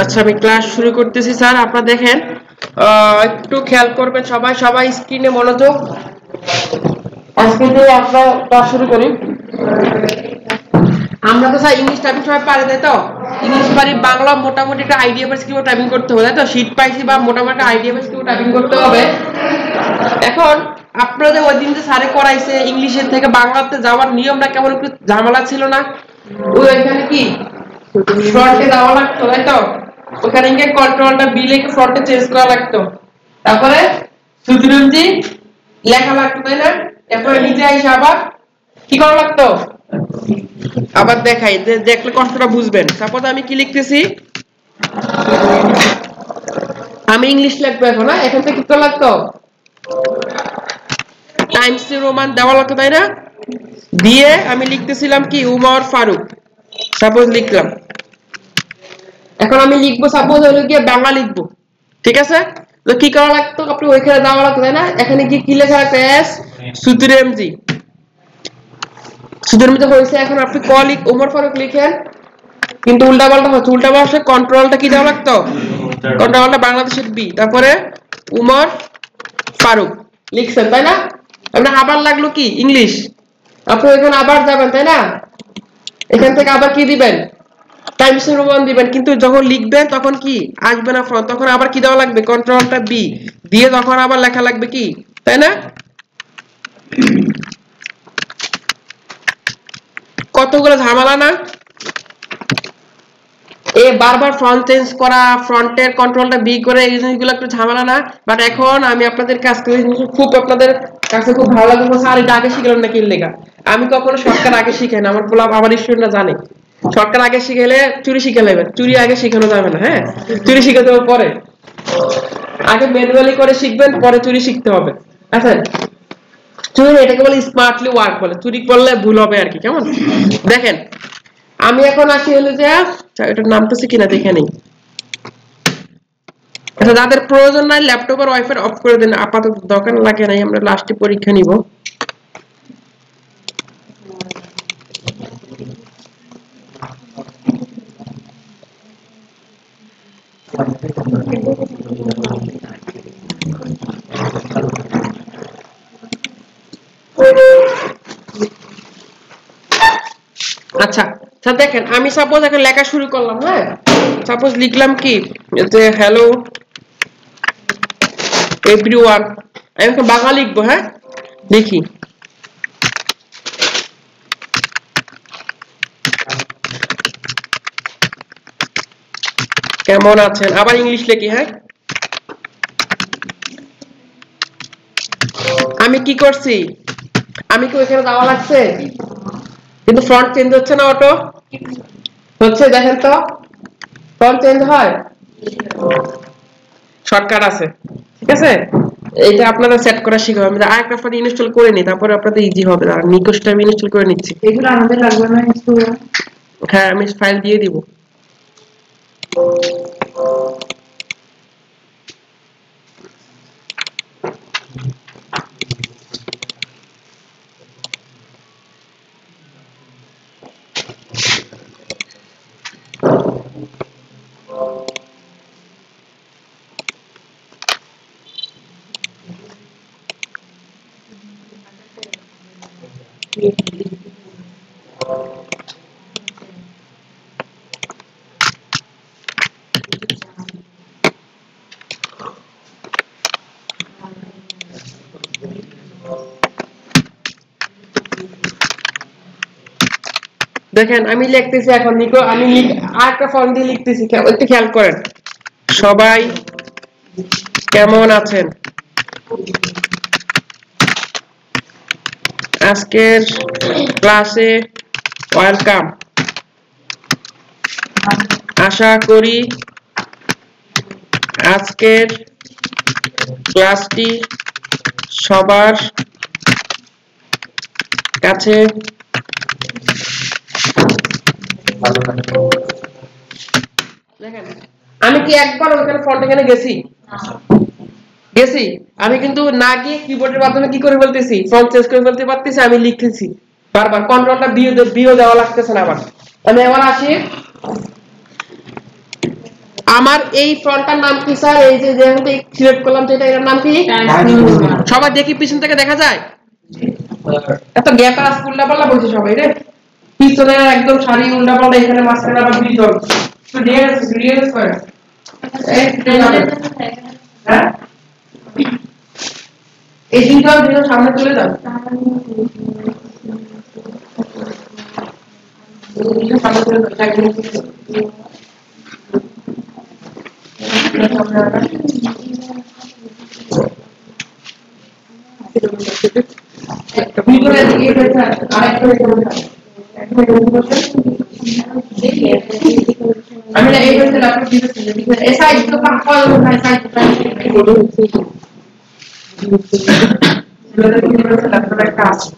আচ্ছা আমি ক্লাস শুরু করতেছি স্যার আপনারা দেখেন একটু খেয়াল করবেন সবাই সবাই স্ক্রিনে মনোযোগ আজকে দিয়ে আমরা ক্লাস শুরু করি আমরা তো স্যার ইংলিশ টাইপিং সবাই পারি তাই তো ইংলিশ পারি বাংলা মোটামুটি একটা আইডিয়া বেস কিভাবে টাইপিং করতে হবে তাই তো শীট পাইছি বা মোটামুটি একটা আইডিয়া বেস কিভাবে টাইপিং করতে হবে এখন আপনাদের ওই দিন যে স্যারে করাইছে ইংলিশের থেকে বাংলাতে যাওয়ার নিয়মটা কেমন একটু ঝামেলা ছিল না ওই এখানে কি ফ্রন্টে যাওয়া লাগতো তাই তো ওখানে গিয়ে কন্ট্রোলটা বি লিখে ফ্রন্টে চেঞ্জ করা লাগতো তারপরে সুতরাংজি লেখা লাগতো তাই না এরপরে নিচে এসে আবার কি করা লাগতো আবার দেখাই দেখলে কষ্টটা বুঝবেন সাপোজ আমি কি লিখতেছি আমি ইংলিশ লিখবো এখন না এখান থেকে কি করা লাগতো টাইমস রোমান দেওয়া লাগতো তাই না দিয়ে আমি লিখতেছিলাম কি উমর ফারুক সাপোজ লিখলাম এখন আমি লিখবো সাপোজ হলো গিয়ে বাংলা লিখবো ঠিক আছে তো কি করা লাগতো আপনি ওইখানে দেওয়া লাগতো তাই না এখানে গিয়ে কি লেখা লাগতো এস সুতুরেমজি সুতুরেমজি হয়েছে এখন আপনি উমর ফারুক লিখেন কিন্তু উল্টাপাল্টা হচ্ছে উল্টাপাল্টা কন্ট্রোলটা কি দেওয়া লাগতো কন্ট্রোলটা বাংলাদেশের বি তারপরে উমর ফারুক লিখছেন তাই না আপনার আবার লাগলো কি ইংলিশ আপনি এখানে আবার যাবেন তাই না এখান থেকে আবার কি দিবেন টাইমস রোমান দিবেন কিন্তু যখন লিখবেন তখন কি আসবে না ফ্রন্ট তখন আবার কি দেওয়া লাগবে কন্ট্রোলটা বি দিয়ে তখন আবার লেখা লাগবে কি তাই না কতগুলো ঝামেলা না এ বারবার ফ্রন্ট চেঞ্জ করা ফ্রন্টের কন্ট্রোলটা বি করে এই জিনিসগুলো একটু ঝামেলা না বাট এখন আমি আপনাদের কাছ থেকে খুব আপনাদের কাছে খুব ভালো লাগবে স্যার এটা আগে শিখলাম নাকি লেখা আমি কখনো শর্টকাট আগে শিখাই না আমার পোলা আমার স্টুডেন্টরা জানে শর্টকাট আগে শিখাইলে চুরি শিখে নেবেন চুরি আগে শেখানো যাবে না হ্যাঁ চুরি শিখাতে হবে পরে আগে ম্যানুয়ালি করে শিখবেন পরে চুরি শিখতে হবে আচ্ছা চুরি এটাকে বলে স্মার্টলি ওয়ার্ক বলে চুরি করলে ভুল হবে আর কি কেমন দেখেন আমি এখন আসি হলো যে এটার নামতেছে কিনা দেখে নেই আচ্ছা যাদের প্রয়োজন নাই ল্যাপটপ আর ওয়াইফাই অফ করে দেন আপাতত দরকার লাগে নাই আমরা লাস্টে পরীক্ষা নিব আচ্ছা স্যার দেখেন আমি সাপোজ এখন লেখা শুরু করলাম হ্যাঁ সাপোজ লিখলাম কি যে হ্যালো এভরিওয়ান আমি এখন বাংলা লিখবো হ্যাঁ দেখি কেমন আছেন আবার ইংলিশ লিখি হ্যাঁ আমি কি করছি আমি কি ওইখানে যাওয়া লাগছে কিন্তু ফ্রন্ট চেঞ্জ হচ্ছে না অটো হচ্ছে দেখেন তো ফ্রন্ট চেঞ্জ হয় শর্টকাট আছে ঠিক আছে এটা আপনারা সেট করা শিখবেন আমি আরেকটা ফাইল ইনস্টল করে নিই তারপরে আপনাদের ইজি হবে আর নিকোসটা আমি ইনস্টল করে নিচ্ছি এগুলো আমাদের লাগবে না ইনস্টল হ্যাঁ আমি ফাইল দিয়ে দিব দেখেন আমি লিখতেছি এখন নিকো আমি আরেকটা ফর্ম দিয়ে লিখতেছি একটু খেয়াল করেন সবাই কেমন আছেন আজকের ক্লাসে ওয়েলকাম আশা করি আজকের ক্লাসটি সবার কাছে দেখেন আমি কি একবার ওখানে ফন্ট এখানে গেছি আমি কিন্তু না গিয়ে কিবোর্ডের মাধ্যমে কি করে বলতেছি ফন্ট চেঞ্জ করে বলতে পারতেছি আমি লিখতেছি বারবার কন্ট্রোলটা বিও দেওয়া লাগতেছে না আবার আমি এবার আসি আমার এই ফ্রন্টটার নাম কি স্যার? এই যে যেখানে সিলেক্ট করলাম যেটা, এর নাম কি? সবাই দেখি পিছন থেকে দেখা যায়? এত গ্যাপ আর উল্টা পাল্টা বলছে সবাই রে। পিছনে একদম সারি উল্টা পাল্টা, এখানে মাঝখানে আবার বিজন। তো রিয়েল করে হ্যাঁ, এই তিনটাও দিন সামনে চলে যাও। সামনে চলে যাও। ভিতরে দিকে আরেকটা আমি না এই বলতে ল্যাপটপ দিতেছি, এই সাইজ তো পাওয়া যাবে না, সাইজ ল্যাপটপ একটা আছে।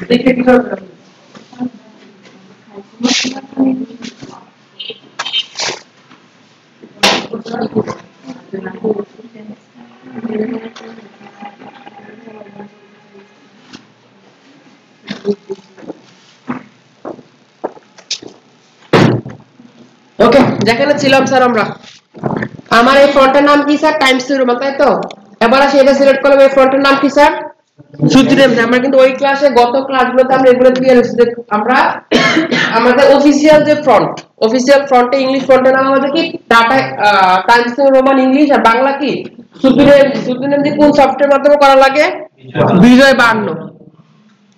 দেখে কি করবে? ওকে, যেখানে ছিলাম স্যার আমরা, আমার এই ফন্টের নাম কি স্যার? টাইমস নিউ রোমান, তাই তো? এবার সেটা সিলেক্ট করলাম। এই ফন্টের নাম কি স্যার? সুতিরেম। আমরা কিন্তু ওই ক্লাসে, গত ক্লাসগুলোতে আমরা এগুলো ক্লিয়ার হয়েছে। আমরা আমাদের অফিসিয়াল যে ফন্ট, অফিসিয়াল ফন্টে ইংলিশ ফন্টের নাম আমাদের কি? টাটা টাইমস নিউ রোমান ইংলিশ। আর বাংলা কি? সুতিরেম। সুতিরেম জি কোন সফটওয়্যার মাধ্যমে করা লাগে? বিজয় 52।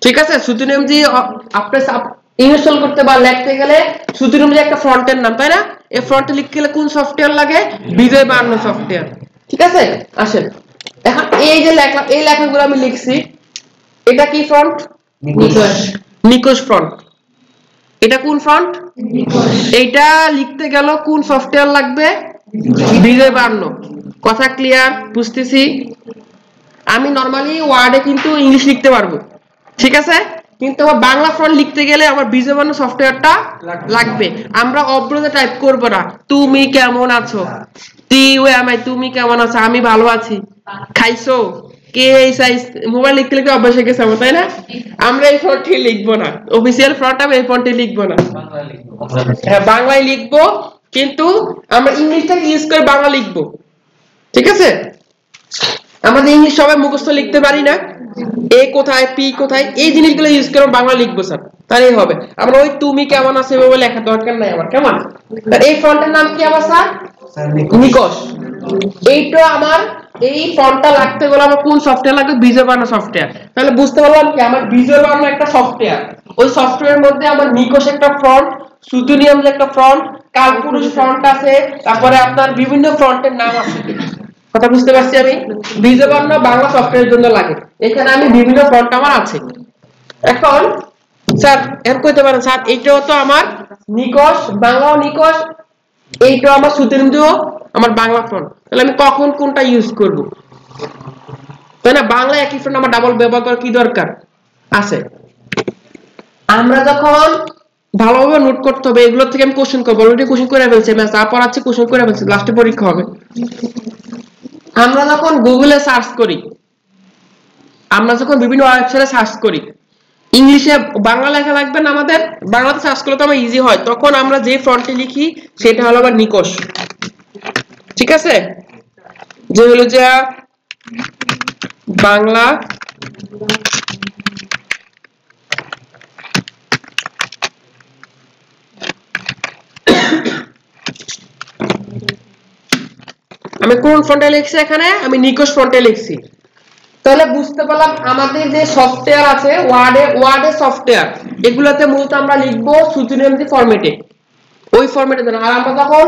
ঠিক আছে, সুতিরেম জি আপনি ইনস্টল করতে বা লিখতে গেলে সুতিরেম জি একটা ফন্টের নাম, তাই না? এই ফন্টে লিখতে গেলে কোন সফটওয়্যার লাগে? বিজয় 52 সফটওয়্যার। ঠিক আছে, আসেন এখন এই যে লেখা, এই লেখাগুলো আমি লিখছি, এটা কি ফন্ট? নিকোশ। নিকোশ ফন্ট। এটা কোন ফন্ট? নিকোশ। এইটা লিখতে গেল কোন সফটওয়্যার লাগবে? বিজয় 52। কথা ক্লিয়ার? বুঝতেছি? আমি নরমালি ওয়ার্ডে কিন্তু ইংলিশ লিখতে পারবো, ঠিক আছে, কিন্তু আমার বাংলা ফন্ট লিখতে গেলে আমার বিজয় 52 সফটওয়্যারটা লাগবে। আমরা অব্রতে টাইপ করব না তুমি কেমন আছো, তুমি কেমন আছো, আমি ভালো আছি, খাইছো, কে, এই সাইজ মোবাইল লিখতে লিখতে অভ্যাস হয়ে গেছে আমার, তাই না? আমরা এই ফন্টে লিখবো না, অফিসিয়াল ফন্ট আমি এই ফন্টে লিখবো না। হ্যাঁ, বাংলায় লিখবো, কিন্তু আমরা ইংলিশটাকে ইউজ করে বাংলা লিখবো, ঠিক আছে? আমাদের ইংলিশ সবাই মুখস্থ লিখতে পারি না, এ কোথায়, পি কোথায়, এই জিনিসগুলো ইউজ করে বাংলা লিখবো স্যার, তাহলেই হবে। আমরা ওই তুমি কেমন আছো এভাবে লেখার দরকার নাই আমার, কেমন? এই ফন্টের নাম কি আমার স্যার? নিকোশ। এইটা আমার, এই ফন্টটা লাগতে গেলে আমার কোন সফটওয়্যার লাগবে? বিজয় 52 সফটওয়্যার। তাহলে বুঝতে পারলাম কি, আমার বিজয় 52 একটা সফটওয়্যার, ওই সফটওয়্যারের মধ্যে আমার নিকোশ একটা ফন্ট, সুতুনিয়াম একটা ফন্ট, কালপুরুষ ফন্ট আছে, তারপরে আপনার বিভিন্ন ফন্টের নাম আছে। কথা বুঝতে পারছি আমি? বিজয় 52 বাংলা সফটওয়্যারের জন্য লাগে, এখানে আমি বিভিন্ন ফন্ট আমার আছে। এখন স্যার এর কইতে পারেন স্যার এইটাও তো আমার নিকোশ, বাংলাও নিকোশ, এইটাও আমার সুতুনিয়াম আমার বাংলা ফন্ট, তাহলে আমি কখন কোনটা ইউজ করব? তাই না? বাংলা একই ফন্ট আমার ডাবল ব্যবহার করার কি দরকার আছে? আমরা যখন ভালোভাবে নোট করতে হবে, এগুলো থেকে আমি কোশ্চেন করব, অলরেডি কোশ্চেন করে ফেলছি, আমি যা পড়াচ্ছি কোশ্চেন করে ফেলছি, লাস্টে পরীক্ষা হবে। আমরা যখন গুগলে সার্চ করি, আমরা যখন বিভিন্ন ওয়েবসাইটে সার্চ করি, ইংলিশে বাংলা লেখা লাগবে না আমাদের, বাংলাতে সার্চ করলে তো আমার ইজি হয়, তখন আমরা যে ফন্টে লিখি সেটা হলো আবার নিকোশ, ঠিক আছে? যে হলো যে বাংলা আমি কোন ফন্টে লিখছি? এখানে আমি নিকোশ ফন্টে লিখছি। তাহলে বুঝতে পারলাম আমাদের যে সফটওয়্যার আছে ওয়ার্ডে সফটওয়্যার, এগুলোতে মূলত আমরা লিখবো সুতুনিয়াম ফরম্যাটে, ওই ফরম্যাটে দেন। আর আমরা যখন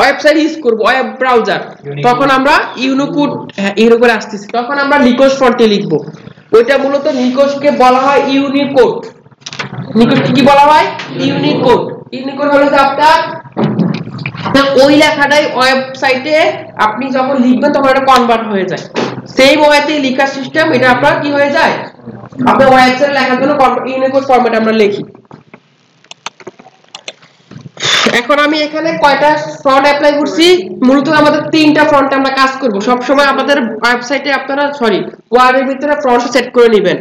ওয়েবসাইট ইউজ করব, ওয়েব ব্রাউজার, তখন আমরা ইউনিকোড, ইউনিকোডে আসতেছি, তখন আমরা নিকোশ ফন্টে লিখবো। ওইটা মূলত নিকোশকে বলা হয় ইউনিকোড। নিকোশকে কি বলা হয়? ইউনিকোড। ইউনিকোড হলো যে আপনার ওই লেখাটাই ওয়েবসাইটে আপনি যখন লিখবেন তখন এটা কনভার্ট হয়ে যায়, সেম ওয়েতে লেখার সিস্টেম, এটা আপনার কি হয়ে যায়, আপনার ওয়েবসাইটে লেখার জন্য ইউনিকোড ফরম্যাটে আমরা লিখি। এখন আমি এখানে কয়টা ফন্ট অ্যাপ্লাই করছি, মূলত আমাদের তিনটা ফন্টে আমরা কাজ করব। সব সময় আমাদের ওয়েবসাইটে আপনারা ওয়ার্ডের ভিতরে ফন্ট সেট করে নেবেন।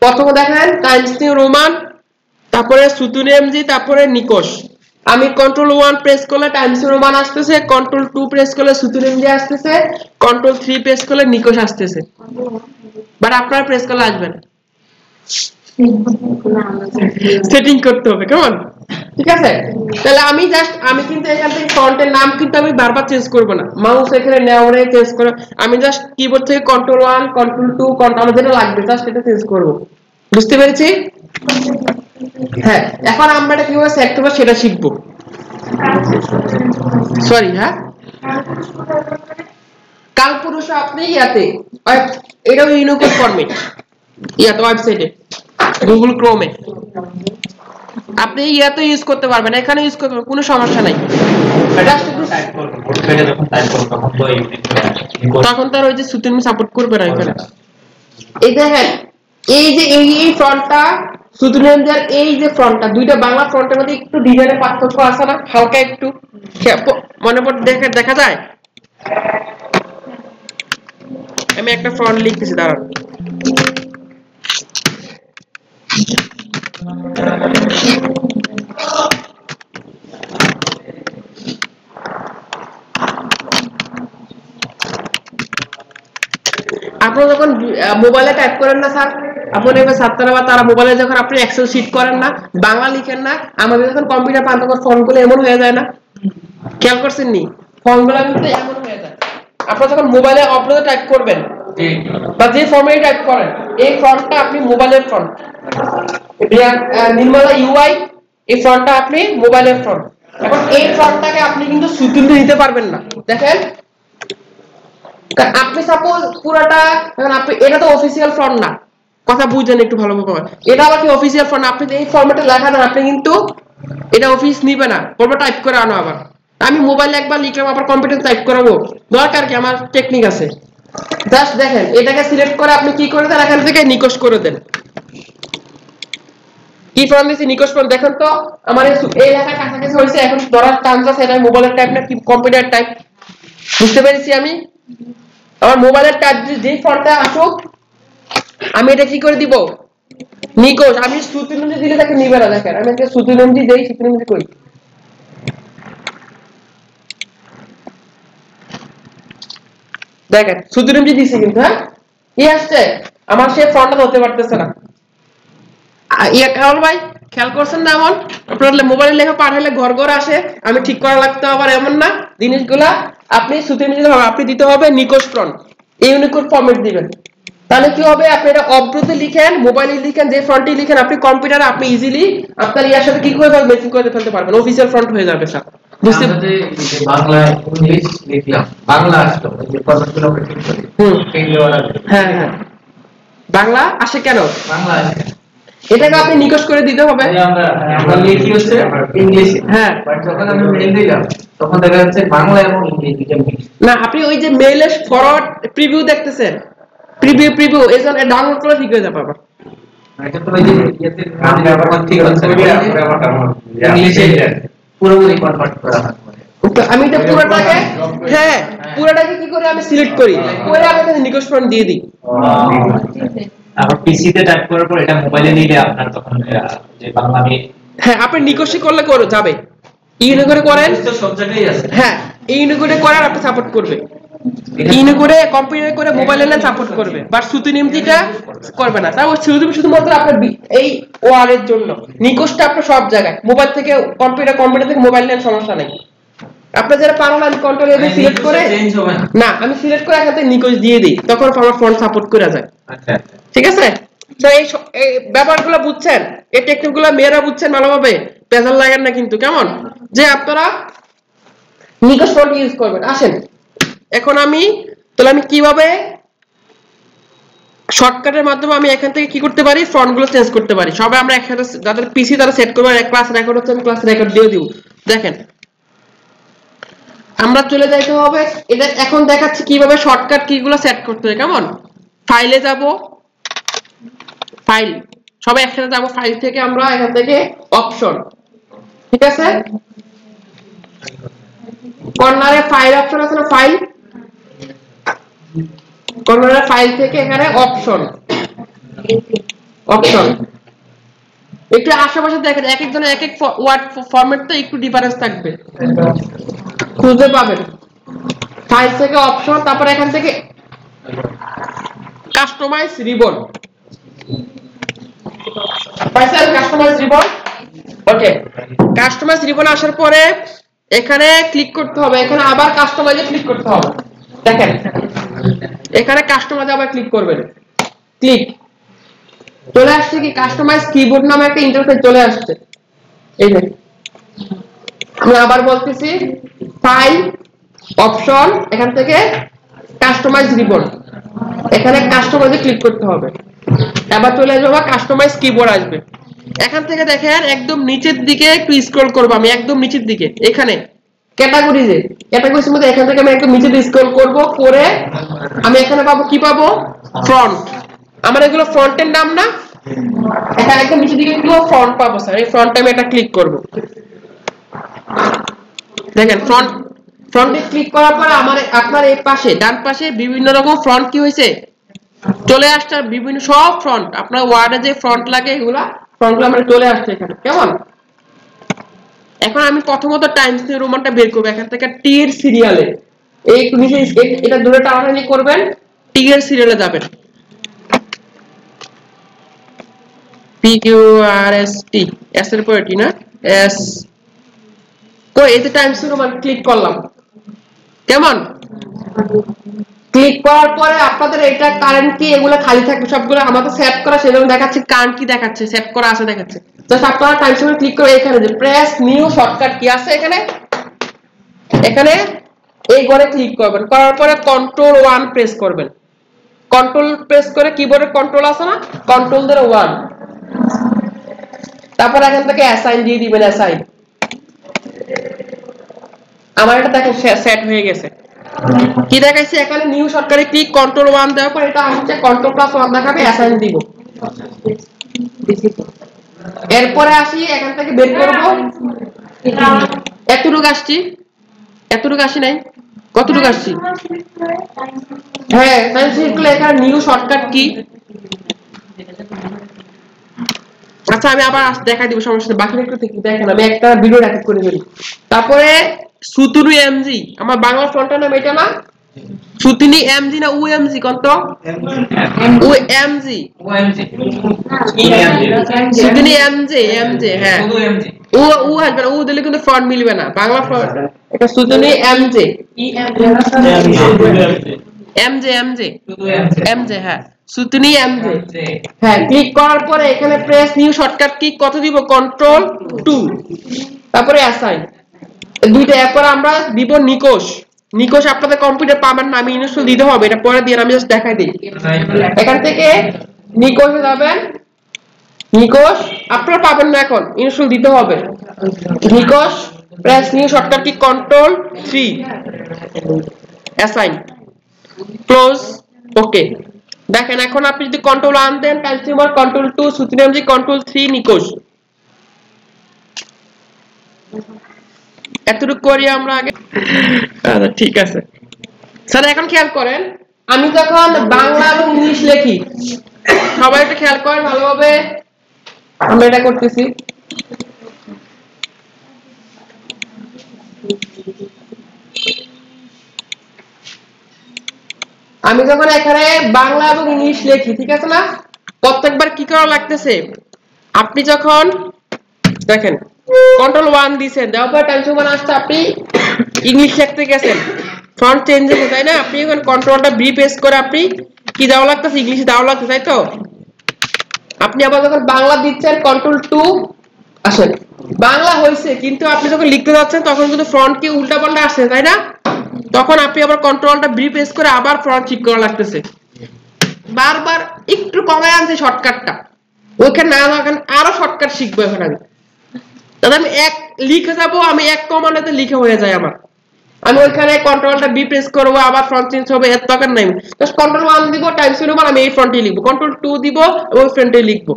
প্রথমে দেখেন টাইমস নিউ রোমান, তারপরে সুতুন এমজি, তারপরে নিকোশ। আমি Ctrl+1 প্রেস করলে টাইমস নিউ রোমান আসতেছে, Ctrl+2 প্রেস করলে সুতুন এমজি আসতেছে, Ctrl+3 প্রেস করলে নিকোশ আসতেছে। বাট আপনারা প্রেস করলে আসবেন, সেটিং করতে হবে, কেমন? ঠিক আছে, তাহলে আমি কিন্তু এখান থেকে ফন্টের নাম কিন্তু আমি বারবার চেঞ্জ করব না, মাউস এখানে নেওয়ারে চেঞ্জ করে আমি জাস্ট কিবোর্ড থেকে Ctrl+1 Ctrl+2 আমার যেটা লাগবে জাস্ট এটা চেঞ্জ করব। বুঝতে পেরেছি? হ্যাঁ, এখন আমরা এটা কিভাবে সেট করব সেটা শিখব। সরি, হ্যাঁ, কালপুরুষ আপনি এটাও ইউনিকোড ফরম্যাট ওয়েবসাইটে গুগল ক্রোমে আপনি ইয়াতে ইউজ করতে পারবেন, এখানে ইউজ করতে কোনো সমস্যা নাই। তখন তার ওই যে সুতিন সাপোর্ট করবে না এখানে। এই দেখেন, এই যে এই ফন্টটা সুতুনের এই যে ফন্টটা, দুইটা বাংলা ফন্টের মধ্যে একটু ডিজাইনের পার্থক্য আছে না, হালকা একটু মনে পড়ে দেখা যায়। আমি একটা ফন্ট লিখতেছি, দাঁড়ান। আপনারা যখন মোবাইলে টাইপ করেন না স্যার, আপনি এবার ছাত্ররা বা তারা মোবাইলে যখন আপনি এক্সেল শীট করেন না, বাংলা লিখেন না, আমাদের যখন কম্পিউটার পান তখন ফন্টগুলো এমন হয়ে যায় না? খেয়াল করছেন নি? ফন্টগুলো কিন্তু এমন হয়ে যায়। আপনারা যখন মোবাইলে আপলোডে টাইপ করবেন বা যে ফর্মেটে টাইপ করেন, এই ফন্টটা আপনি মোবাইলের ফন্ট, নির্মলা ইউআই, এই ফন্টটা আপনি মোবাইলের ফন্ট। এখন এই ফন্টটাকে আপনি কিন্তু সুতুন দিয়ে দিতে পারবেন না। দেখেন, আপনি সাপোজ পুরোটা, আপনি এটা তো অফিসিয়াল ফন্ট না, কথা বুঝেন একটু ভালোভাবে। এটা আবার কি অফিসিয়াল ফন্ট, আপনি এই ফরম্যাটে লেখা দেন, আপনি কিন্তু এটা অফিস নিবে না, পরে টাইপ করে আনো। আবার আমি মোবাইলে একবার লিখলাম, আবার কম্পিউটারে টাইপ করাবো, দরকার কি? আমার টেকনিক আছে। জাস্ট দেখেন, এটাকে সিলেক্ট করে আপনি কি করে দেন, এখান থেকে নিকোশ করে দেন। কি ফন্ট দিছি? নিকোশ ফন্ট। দেখেন তো আমার এই লেখা কাছাকাছি হয়েছে। এখন ধরার চান্স আছে এটা মোবাইলের টাইপ না কি কম্পিউটার টাইপ। বুঝতে পেরেছি আমি? আমার মোবাইলের টাইপ যে ফন্টটা আসুক, আমি এটা কি করে দিব? নিকোশ। আমি সুতুনজি দিলে তাকে নিবে না। দেখেন, আমি একটা সুতুনজি দেই, সুতুনজি কই, দেখেন সুতুনজি দিছি কিন্তু, হ্যাঁ কি আসছে, আমার সেই ফন্টটা ধরতে পারতেছে না। কারণ ভাই খেয়াল করছেন না? এমন আপনার মোবাইলে লেখা পাঠাইলে ঘর ঘর আসে, আমি ঠিক করা লাগতে আবার এমন না জিনিসগুলা। আপনি সুতুনজি দিতে হবে, আপনি দিতে হবে নিকোশ ফন্ট, এই ইউনিকোড ফরম্যাট দিবেন। তাহলে কি হবে, আপনি এটা অব্রতে লিখেন, মোবাইলে লিখেন, যে ফন্টে লিখেন, আপনি কম্পিউটারে আপনি ইজিলি আপনার ইয়ার সাথে কি করে ম্যাচিং করে ফেলতে পারবেন, অফিশিয়াল ফন্ট হয়ে যাবে স্যার। বুঝতে বাংলা ইংলিশ লিখলাম, বাংলা আসলো, এই ফরম্যাটগুলো আমরা ঠিক করি। হ্যাঁ হ্যাঁ, বাংলা আসে কেন? বাংলা আসে, এটাকে আপনি নিকোশ করে দিতে হবে। আমরা লিখি হচ্ছে ইংলিশ, হ্যাঁ, বাট যখন আমি মেইল দিলাম তখন দেখা যাচ্ছে বাংলা এবং ইংলিশ দুটো মিক্স। না, আপনি ওই যে মেইলের ফরওয়ার্ড প্রিভিউ দেখতেছেন, প্রিভিউ এজন ডাউনলোড করে ঠিক হয়ে যাবে। আবার এটা তো ওই যে ইয়েতে আমি ব্যবহার ঠিক আছে, ইংলিশে পুরোপুরি কনভার্ট করা হয়। আমি এটা পুরোটাকে, হ্যাঁ পুরোটাকে কি করে আমি সিলেক্ট করি, করে আমি এখানে নিকোশ ফন্ট দিয়ে দিই। আবার পিসিতে টাইপ করার পর এটা মোবাইলে নিলে আপনার তখন যে বাংলা আমি, হ্যাঁ আপনি নিকোশই করলে করে যাবে, ইউনিকোডে করেন তো সব জায়গায় আছে। হ্যাঁ, ইউনিকোডে করার আপনি সাপোর্ট করবে, ইউনিকোডে কম্পিউটারে করে মোবাইলে না সাপোর্ট করবে, বাট সুতুনিমজিটা করবে না। তাও শুধুমাত্র আপনার এই ওয়ারের জন্য, নিকোশটা আপনার সব জায়গায়, মোবাইল থেকে কম্পিউটার থেকে মোবাইল নেন, সমস্যা নেই। আপনার যারা পারেন আমি কন্ট্রোল এ সিলেক্ট করে চেঞ্জ হবে না, আমি সিলেক্ট করে এখান থেকে নিকোশ দিয়ে দিই, তখন আমার ফন্ট সাপোর্ট করা যায়। আচ্ছা, ঠিক আছে, তো এই ব্যাপারগুলো বুঝছেন, এই টেকনিকগুলো মেয়েরা বুঝছেন ভালোভাবে, পেজাল লাগেন না কিন্তু, কেমন যে আপনারা নিকোশ ফন্ট ইউজ করবেন। আসেন এখন আমি কিভাবে শর্টকাটের মাধ্যমে আমি এখান থেকে কি করতে পারি, ফন্টগুলো চেঞ্জ করতে পারি। সবাই আমরা একসাথে যাদের পিসি তারা সেট করবে, এক ক্লাস রেকর্ড হচ্ছে, আমি ক্লাস রেকর্ড দিয়ে দিব। দেখেন আমরা চলে যাইতে হবে, এটা এখন দেখাচ্ছি কিভাবে শর্টকাট কিগুলো সেট করতে হয়। কেমন, ফাইলে যাব, ফাইল, সবাই একসাথে যাব, ফাইল থেকে আমরা এখান থেকে অপশন, ঠিক আছে, কর্নারে ফাইল অপশন আছে না, ফাইল, কর্নারে ফাইল থেকে এখানে অপশন, অপশন একটু আশেপাশে দেখেন, এক একজনের এক এক ওয়ার্ড ফরম্যাট তো একটু ডিফারেন্স থাকবে, খুঁজে পাবেন। ফাইল থেকে অপশন, তারপর এখান থেকে কাস্টমাইজ রিবন, পাইছেন কাস্টমাইজ রিবন। ওকে, কাস্টমাইজ রিবন আসার পরে এখানে ক্লিক করতে হবে, এখানে আবার কাস্টমাইজে ক্লিক করতে হবে। দেখেন এখানে কাস্টমাইজে আবার ক্লিক করবেন, ক্লিক চলে আসছে কি কাস্টমাইজ কিবোর্ড নামে একটা ইন্টারফেস চলে আসছে। এই যে আমি আবার বলতেছি, ফাইল অপশন, এখান থেকে কাস্টমাইজ রিবন, এখানে কাস্টমাইজে ক্লিক করতে হবে। এবার চলে যাবো কাস্টমাইজ কিবোর্ড আসবে। এখান থেকে দেখেন একদম নিচের দিকে একটু স্ক্রল করব, আমি একদম নিচের দিকে এখানে ক্যাটাগরিজে, ক্যাটাগরিজের মধ্যে এখান থেকে আমি একদম নিচে স্ক্রল করব, করে আমি এখানে পাবো কি পাবো, ফন্ট। আমার এগুলো ফন্টের নাম না, এখানে একদম নিচের দিকে এগুলো ফন্ট পাবো স্যার। এই ফন্টে আমি এটা ক্লিক করব। দেখেন ফন্ট, ফন্টে ক্লিক করার পরে আমার আপনার এই পাশে ডান পাশে বিভিন্ন রকম ফন্ট কি হয়েছে চলে আসছে, বিভিন্ন সব ফন্ট আপনার ওয়ার্ডে যে ফন্ট লাগে এগুলা ফন্টগুলো আমার চলে আসছে এখানে। কেমন? এখন আমি প্রথমত টাইমস নিউ রোমানটা বের করব এখান থেকে, টি এর সিরিয়ালে এই নিচে এটা দূরে টানাটানি করবেন, টি এর সিরিয়ালে যাবেন, P Q R S T, S এর পরে টি না, এস, তো এতে টাইমস নিউ রোমান ক্লিক করলাম। কেমন? ক্লিক করার পরে আপনাদের এটা কারেন্ট কি এগুলো খালি থাকবে সবগুলো, আমাদের সেট করা সেজন্য দেখাচ্ছে কারেন্ট কি দেখাচ্ছে, সেট করা আছে দেখাচ্ছে। জাস্ট আপনারা টাইমস নিউ ক্লিক করে এখানে যে প্রেস নিউ শর্টকাট কি আছে এখানে, এখানে এই ঘরে ক্লিক করবেন, করার পরে কন্ট্রোল 1 প্রেস করবেন। কন্ট্রোল প্রেস করে কিবোর্ডের কন্ট্রোল আছে না, কন্ট্রোল ধরে 1, তারপর এখান থেকে অ্যাসাইন দিয়ে দিবেন, অ্যাসাইন। আমার এটা দেখেন সেট হয়ে গেছে। কি দেখাইছে এখানে, নিউ শর্টকাটে ক্লিক, কন্ট্রোল 1 দেওয়ার পর এটা আসছে কন্ট্রোল প্লাস 1 দেখাবে, অ্যাসাইন দিব। এরপরে আসি এখান থেকে বের করব, এতটুকু আসছি, এতটুকু আসি নাই, কতটুকু আসছি, হ্যাঁ টাইম সিরিয়াল এখানে নিউ শর্টকাট কি। আচ্ছা আমি আবার দেখাই দিব, সমস্যা নেই, বাকি একটু দেখেন, আমি একটা ভিডিও রেকর্ড করে ফেলি। তারপরে সুতুরু এমজি, আমার বাংলা ফন্টের নাম এটা না, সুতিনি এমজি না উএমজি কোনটা, উএমজি, সুতিনি এমজি, এমজি, হ্যাঁ উ আসবে না, উ দিলে কিন্তু ফন্ট মিলবে না, বাংলা ফন্ট এটা সুতিনি এমজি, এমজি, এমজি, এমজি, হ্যাঁ সুতিনি এমজি, হ্যাঁ। ক্লিক করার পরে এখানে প্রেস নিউ শর্টকাট কি কত দিব, কন্ট্রোল 2, তারপরে অ্যাসাইন দুইটা। এরপর আমরা দিব নিকোশ, নিকোশ আপনাদের কম্পিউটার পাবেন না, আমি ইনস্টল দিতে হবে, এটা পরে দিয়ে আমি জাস্ট দেখাই দিই। এখান থেকে নিকোশে যাবেন, নিকোশ আপনারা পাবেন না, এখন ইনস্টল দিতে হবে। Nikosh press new shortcut key control 3, assign, close, ওকে। দেখেন এখন আপনি যদি কন্ট্রোল 1 দেন, কনজিউমার কন্ট্রোল 2, সুতিনামজি কন্ট্রোল 3, নিকোশ, এতটুকু করি আমরা আগে। আচ্ছা ঠিক আছে স্যার, এখন খেয়াল করেন আমি যখন বাংলা এবং ইংলিশ লিখি, সবাই একটু খেয়াল করেন ভালোভাবে, আমরা এটা করতেছি। আমি যখন এখানে বাংলা এবং ইংলিশ লিখি, ঠিক আছে না, প্রত্যেকবার কি করা লাগতেছে, আপনি যখন দেখেন কন্ট্রোল 1 দিবেন, দেওয়ার পর টাইমস আসছে, আপনি ইংলিশ লিখতে গেছেন, ফন্ট চেঞ্জ হয়ে তাই না, আপনি এখন কন্ট্রোলটা বি প্রেস করে আপনি কি দেওয়া লাগতেছে, ইংলিশ দেওয়া লাগতেছে, তাই তো। আপনি আবার যখন বাংলা দিচ্ছেন কন্ট্রোল 2 আসেন, বাংলা হয়েছে কিন্তু আপনি যখন লিখতে যাচ্ছেন তখন কিন্তু ফন্ট কি উল্টা পাল্টা আসছে, তাই না, তখন আপনি আবার কন্ট্রোলটা বি প্রেস করে আবার ফন্ট ঠিক করা লাগতেছে, বারবার একটু কমে আনছে শর্টকাটটা, ওইখানে না এখন আরো শর্টকাট শিখবো এখন আমি। তাহলে আমি এক লিখে যাবো, আমি এক কমান্ডেতে লিখে হয়ে যায় আমার, আমি ওইখানে কন্ট্রোলটা বি প্রেস করবো, আবার ফন্ট চেঞ্জ হবে, এর দরকার নাই। জাস্ট কন্ট্রোল 1 দিব, টাইমস নিউ রোমান, আমি এই ফন্টে লিখবো, কন্ট্রোল 2 দিব, ওই ফন্টে লিখবো।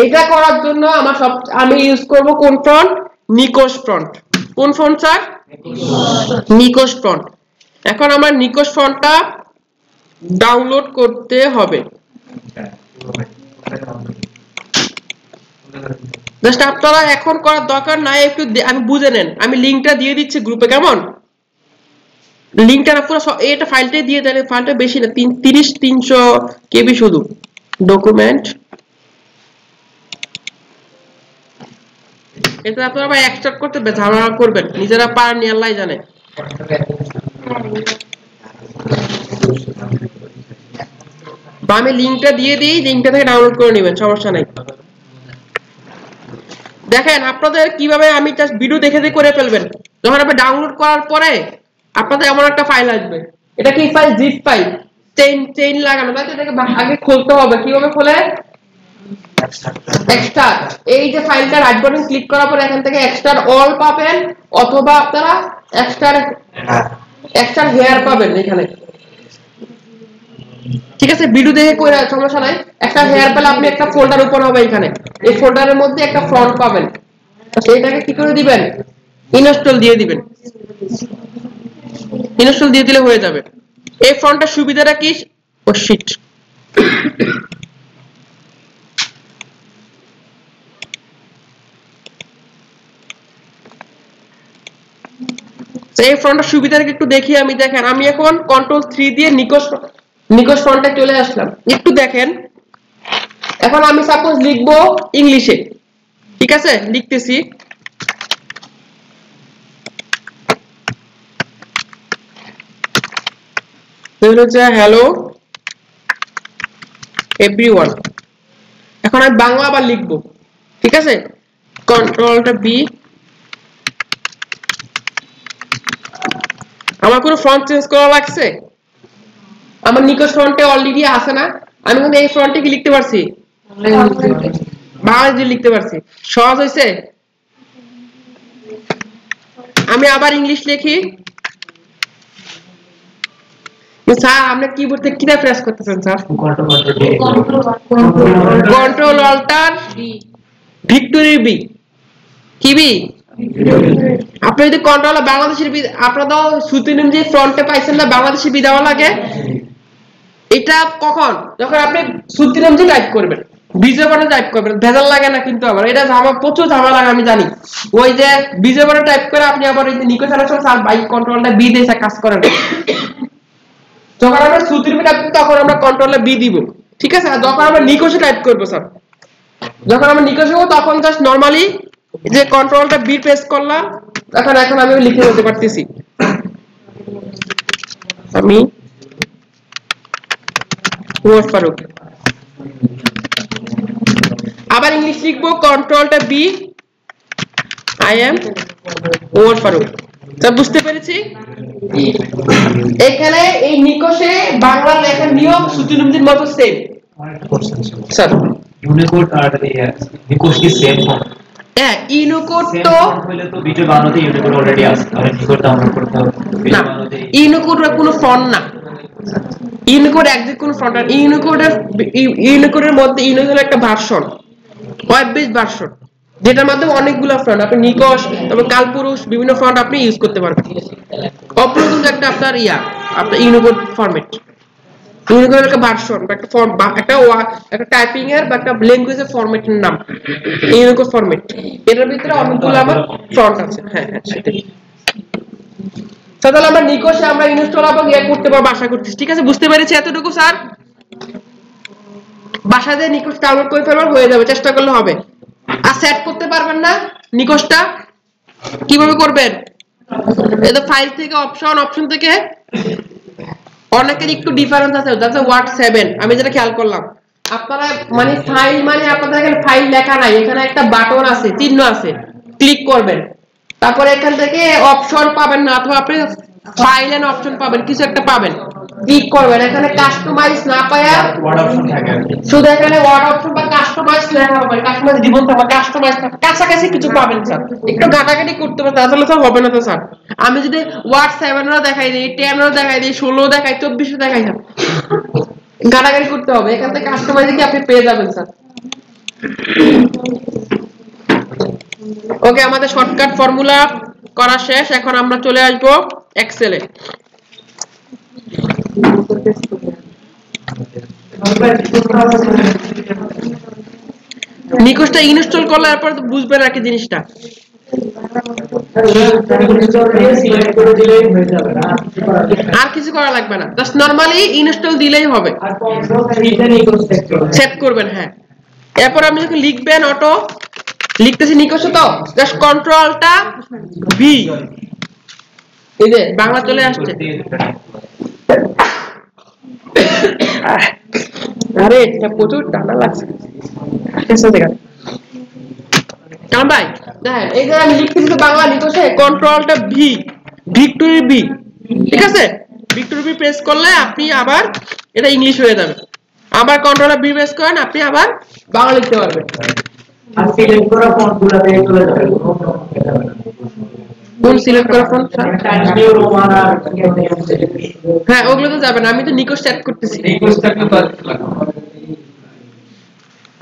এইটা করার জন্য আমার আমি ইউজ করব কোন ফন্ট, নিকোশ ফন্ট। কোন ফন্ট স্যার, নিকোশ ফন্ট। এখন আমার নিকোশ ফন্টটা ডাউনলোড করতে হবে। জাস্ট আপনারা এখন করার দরকার নাই, একটু আমি বুঝে নেন, আমি লিংকটা দিয়ে দিচ্ছি গ্রুপে, কেমন? লিংকটা পুরো এটা ফাইলটাই দিয়ে দেন, ফাইলটা বেশি না, 300 কেবি শুধু ডকুমেন্ট। এটা আপনারা ভাই এক্সট্রাক্ট করতে ঝামেলা করবেন, নিজেরা পারেন নি আল্লাহই জানে। আমি লিংকটা দিয়ে দিই, লিংকটা থেকে ডাউনলোড করে নেবেন, সমস্যা নাই। দেখেন আপনাদের কিভাবে, আমি জাস্ট ভিডিও দেখে দেখে করে ফেলবেন। যখন আপনি ডাউনলোড করার পরে আপনাদের এমন একটা ফাইল আসবে, এটা কি ফাইল? জিপ ফাইল, চেইন লাগানো, তাই এটাকে আগে খুলতে হবে। কিভাবে খোলে? এক্সট্রাক্ট, এই যে ফাইলটা রাইট বাটন ক্লিক করার পর এখান থেকে এক্সট্রাক্ট অল পাবেন, অথবা আপনারা এক্সট্রাক্ট হেয়ার পাবেন এখানে, ঠিক আছে? ভিডিও দেখে করে সমস্যা নাই। একটা হেয়ার পেলে আপনি একটা ফোল্ডার ওপেন হবে এখানে, এই ফোল্ডারের মধ্যে একটা ফন্ট পাবেন, সেইটাকে কি করে দিবেন? ইনস্টল দিয়ে দিবেন। ইনস্টল দিয়ে দিলে হয়ে যাবে। এই ফন্টের সুবিধাটা কি? ও শিট, এই ফন্টের সুবিধাটা একটু দেখি আমি। দেখেন আমি এখন Ctrl+3 দিয়ে নিকোশ ফন্টে চলে আসলাম, একটু দেখেন। এখন আমি সাপোজ লিখবো ইংলিশে, ঠিক আছে? লিখতেছি, হ্যালো এভরিওয়ান। এখন আমি বাংলা আবার লিখবো, ঠিক আছে? Ctrl+B। আমার কোনো ফন্ট চেঞ্জ করা লাগছে? আমার নিকোশ ফন্টে অলরেডি আছে না? আমি কিন্তু এই ফন্টে কি লিখতে পারছি? বাংলাদেশে লিখতে পারছি। সহজ হয়েছে? আমি আবার ইংলিশ লিখি। স্যার আপনি কিবোর্ড থেকে কিটা প্রেস করতেছেন sir? Control alter victory B, কি বি? আপনি যদি কন্ট্রোল বাংলাদেশের বি, আপনারা তো সুতিনিম যে ফ্রন্টে পাইছেন না, বাংলাদেশের বি দেওয়া লাগে। এটা কখন? যখন আপনি সুতিনিম যে টাইপ করবেন, বিজয় বাটন টাইপ করবেন, ভেজাল লাগে না কিন্তু। আবার এটা ঝামেলা, প্রচুর ঝামেলা লাগে আমি জানি। ওই যে বিজয় বাটন টাইপ করে আপনি আবার এই যে নিকোশ স্যার বাই কন্ট্রোলটা বি দিয়ে কাজ করেন। যখন আমরা সুতিনিম টাইপ করব তখন আমরা কন্ট্রোলটা বি দিব, ঠিক আছে? আর যখন আমরা নিকোশে টাইপ করব স্যার, যখন আমরা নিকোশে হবো তখন জাস্ট নরমালি যে কন্ট্রোলটা বি প্রেস করলাম, এখন আমি লিখে বলতে পারতেছি আমি ওমর ফারুক। আবার ইংলিশ লিখবো, কন্ট্রোলটা B, I am Omar Faruk. Sir বুঝতে পেরেছি? এখানে এই নিকোশে বাংলা লেখার নিয়ম সুতিনিমদের মতো সেম। স্যার ইউনিকোড আর নিকোশ কি সেম ফন্ট? হ্যাঁ, ইউনিকোড তো হলে তো ভিডিও বানাতে ইউনিকোড অলরেডি আছে, তাহলে নিকোড ডাউনলোড করতে হবে না। ইউনিকোড কোনো ফন্ট না, ইউনিকোড একদম কোন ফন্ট না। ইউনিকোডের মধ্যে ইউনিকোড একটা ভার্সন, ওয়েব বেস ভার্সন, যেটার মাধ্যমে অনেকগুলো ফন্ট, আপনি নিকোশ, তারপর কালপুরুষ, বিভিন্ন ফন্ট আপনি ইউজ করতে পারবেন। অপর কিন্তু একটা আপনার আপনার ইউনিকোড ফরম্যাট, ইউনিকোড একটা ভার্সন বা একটা ফর্ম বা একটা টাইপিং এর বা একটা ল্যাঙ্গুয়েজের ফরম্যাটের নাম ইউনিকোড ফরম্যাট। এটার ভিতরে অনেকগুলো আবার ফন্ট আছে। হ্যাঁ হ্যাঁ সেটাই। তাহলে আমরা নিকোশে আমরা ইনস্টল আবার করতে পারবো আশা করতেছি, ঠিক আছে? বুঝতে পেরেছি এতটুকু স্যার? বাসাতে নিকোশ ডাউনলোড করে ফেলবার হয়ে যাবে, চেষ্টা করলে হবে। আর সেট করতে পারবেন না নিকোশটা, কিভাবে করবেন? এই তো ফাইল থেকে অপশন থেকে অনেকের একটু ডিফারেন্স আছে। দ্যাটস ওয়ার্ড 7 আমি যেটা খেয়াল করলাম, আপনারা মানে ফাইল মানে আপনাদের এখানে ফাইল লেখা নাই, এখানে একটা বাটন আছে, চিহ্ন আছে, ক্লিক করবেন, তারপরে এখান থেকে অপশন পাবেন না, অথবা আপনি ফাইল এন্ড অপশন পাবেন, কিছু একটা পাবেন, ক্লিক করবেন। এখানে কাস্টমাইজ না পায়া ওয়ার্ড অপশন থাকে, শুধু এখানে ওয়ার্ড অপশন বা কাস্টমাইজ লেখা হবে, কাস্টমাইজ দিবেন তো, কাস্টমাইজ কাছাকাছি কিছু পাবেন স্যার। একটু ঘাটাঘাটি করতে হবে, তাহলে তো হবে না তো স্যার। আমি যদি ওয়ার্ড 7 এরও দেখাই দিই, 10 এরও দেখাই দিই, 16 দেখাই, 24 দেখাই না, ঘাটাঘাটি করতে হবে। এখান থেকে কাস্টমাইজ কি আপনি পেয়ে যাবেন স্যার। ওকে, আমাদের শর্টকাট ফর্মুলা করা শেষ। এখন আমরা চলে আসবো এক্সেলে। নিকোশটা ইনস্টল করলে এরপর তো বুঝবেন আর কি জিনিসটা। আর কিছু করা লাগবে না, জাস্ট নরমালি ইনস্টল দিলেই হবে। সেট করবেন, হ্যাঁ। এরপর আপনি যখন লিখবেন, অটো লিখতেছি নিকোশ, তো জাস্ট কন্ট্রোলটা ভি, এই যে বাংলা চলে আসছে। আরে এটা প্রচুর ঠান্ডা লাগছে। কারণ ভাই দেখেন, এই যে আমি লিখতেছি তো বাংলা নিকোশে, কন্ট্রোলটা ভি, ভিক্টরি ভি, ঠিক আছে? ভিক্টরি ভি প্রেস করলে আপনি আবার এটা ইংলিশ হয়ে যাবে। আবার কন্ট্রোল ভি প্রেস করেন, আপনি আবার বাংলা লিখতে পারবেন। আর সিলেক্ট করা ফন্টগুলো দিয়ে চলে যাবে, কোন সিলেক্ট করা ফন্ট? টাইমস নিউ রোমান আর হ্যাঁ, ওগুলো তো যাবে না, আমি তো নিকোশ সেট করতেছি। নিকোশটাকে বাদ দিলাম।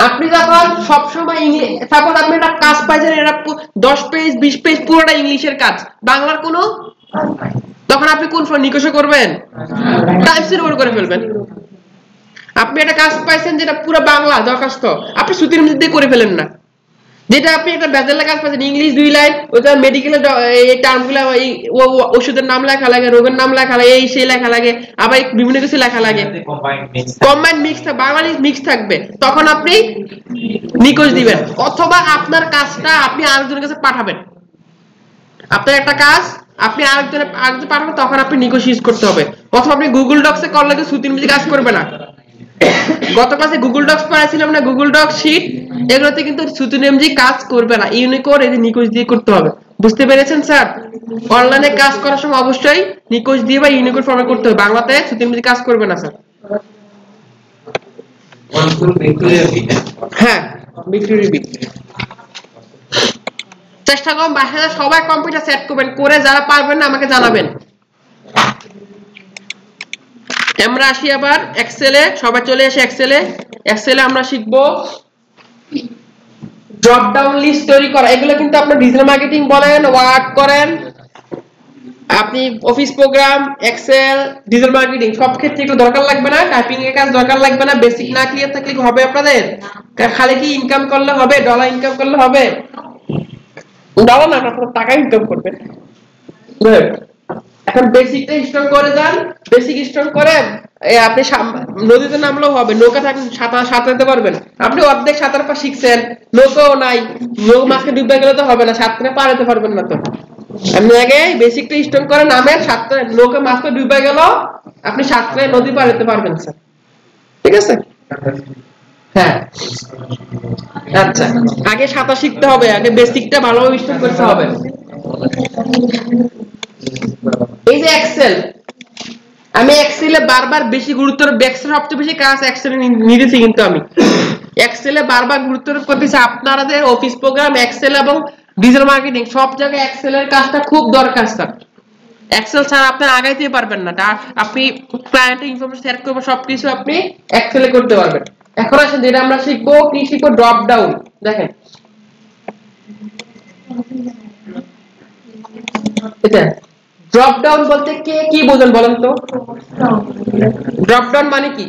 আপনি যখন সব সময় সাপোজ আপনি একটা কাজ পাইছেন, এটা 10 পেজ 20 পেজ পুরোটা ইংলিশের কাজ, বাংলার কোনো, তখন আপনি কোন নিকোশে করবেন? টাইপসের উপর করে ফেলবেন। আপনি একটা কাজ পাইছেন যেটা পুরো বাংলা দরখাস্ত, আপনি সুতির মধ্যে করে ফেলেন না। যেটা আপনি একটা ব্যাচেলর কাজ পাইছেন ইংলিশ 2 লাইন, ওটা মেডিকেলের এই টার্মগুলো, এই ওষুধের নাম লেখা লাগে, রোগের নাম লেখা লাগে, এই সেই লেখা লাগে, আবার বিভিন্ন কিছু লেখা লাগে, কম্বাইন্ড মিক্স, বাংলা মিক্স থাকবে, তখন আপনি নিকোশ দিবেন। অথবা আপনার কাজটা আপনি আরেকজনের কাছে পাঠাবেন, আপনার একটা কাজ আপনি আরেকজনের পাঠাবেন, তখন আপনি নিকোশ ইউজ করতে হবে। অথবা আপনি গুগল ডক্সে করলে কি সুতির মধ্যে কাজ করবে না। গত ক্লাসে গুগল ডক্স পড়াইছিলাম না, গুগল ডক্স শীট, এগুলোতে কিন্তু সুতির এমজি কাজ করবে না, ইউনিকোড এই নিকোশ দিয়ে করতে হবে। বুঝতে পেরেছেন স্যার? অনলাইনে কাজ করার সময় অবশ্যই নিকোশ দিয়ে বা ইউনিকোড ফর্মে করতে হবে, বাংলাতে সুতির এমজি কাজ করবে না স্যার। হ্যাঁ, ভিক্টরি বি। চেষ্টা করুন বাসায় সবাই কম্পিউটার সেট করবেন, করে যারা পারবেন না আমাকে জানাবেন। আমরা আসি আবার এক্সেলে, সবাই চলে আসি এক্সেলে। এক্সেলে আমরা শিখবো ড্রপ ডাউন লিস্ট তৈরি করা। এগুলো কিন্তু আপনি ডিজিটাল মার্কেটিং বলেন, ওয়ার্ড করেন, আপনি office program, Excel, digital marketing সব ক্ষেত্রে এগুলো দরকার লাগবে না, টাইপিং এর কাজ দরকার লাগবে না। বেসিক না ক্লিয়ার থাকলে কি হবে আপনাদের? খালি কি ইনকাম করলে হবে? ডলার ইনকাম করলে হবে? ডলার না, আপনারা টাকা ইনকাম করবেন। এখন বেসিকটা স্ট্রং করে যান, বেসিক স্ট্রং করে আপনি নদীতে নামলেও হবে, নৌকা থাকলে সাঁতারতে পারবেন। আপনি অর্ধেক সাঁতার পা শিখছেন, নৌকাও নাই, নৌ মাছকে ডুবে গেলে তো হবে না, সাঁতরে পারাতে পারবেন না। তো আপনি আগে বেসিকটা স্ট্রং করে নামেন, সাঁতরে নৌকা মাছকে ডুবে গেল আপনি সাঁতরে নদী পারাতে পারবেন স্যার, ঠিক আছে? হ্যাঁ, আচ্ছা, আগে সাঁতার শিখতে হবে, আগে বেসিকটা ভালোভাবে স্ট্রং করতে হবে। এই যে এক্সেল, আমি এক্সেলে বারবার বেশি গুরুত্ব, এক্সেল সবচেয়ে বেশি কাজ এক্সেলে নিয়েছি, কিন্তু আমি এক্সেলে বারবার গুরুত্ব করতেছি। আপনাদের অফিস প্রোগ্রাম, এক্সেল এবং ডিজিটাল মার্কেটিং সব জায়গায় এক্সেলের কাজটা খুব দরকার স্যার। এক্সেল ছাড়া আপনি আগাইতে পারবেন না। আপনি ক্লায়েন্টের ইনফরমেশন শেয়ার করবেন, সবকিছু আপনি এক্সেলে করতে পারবেন। এখন আসেন যেটা আমরা শিখবো, কি শিখবো? Drop down. দেখেন এটা ড্রপ ডাউন বলতে কে কি বোঝেন বলেন তো? ড্রপ ডাউন মানে কি?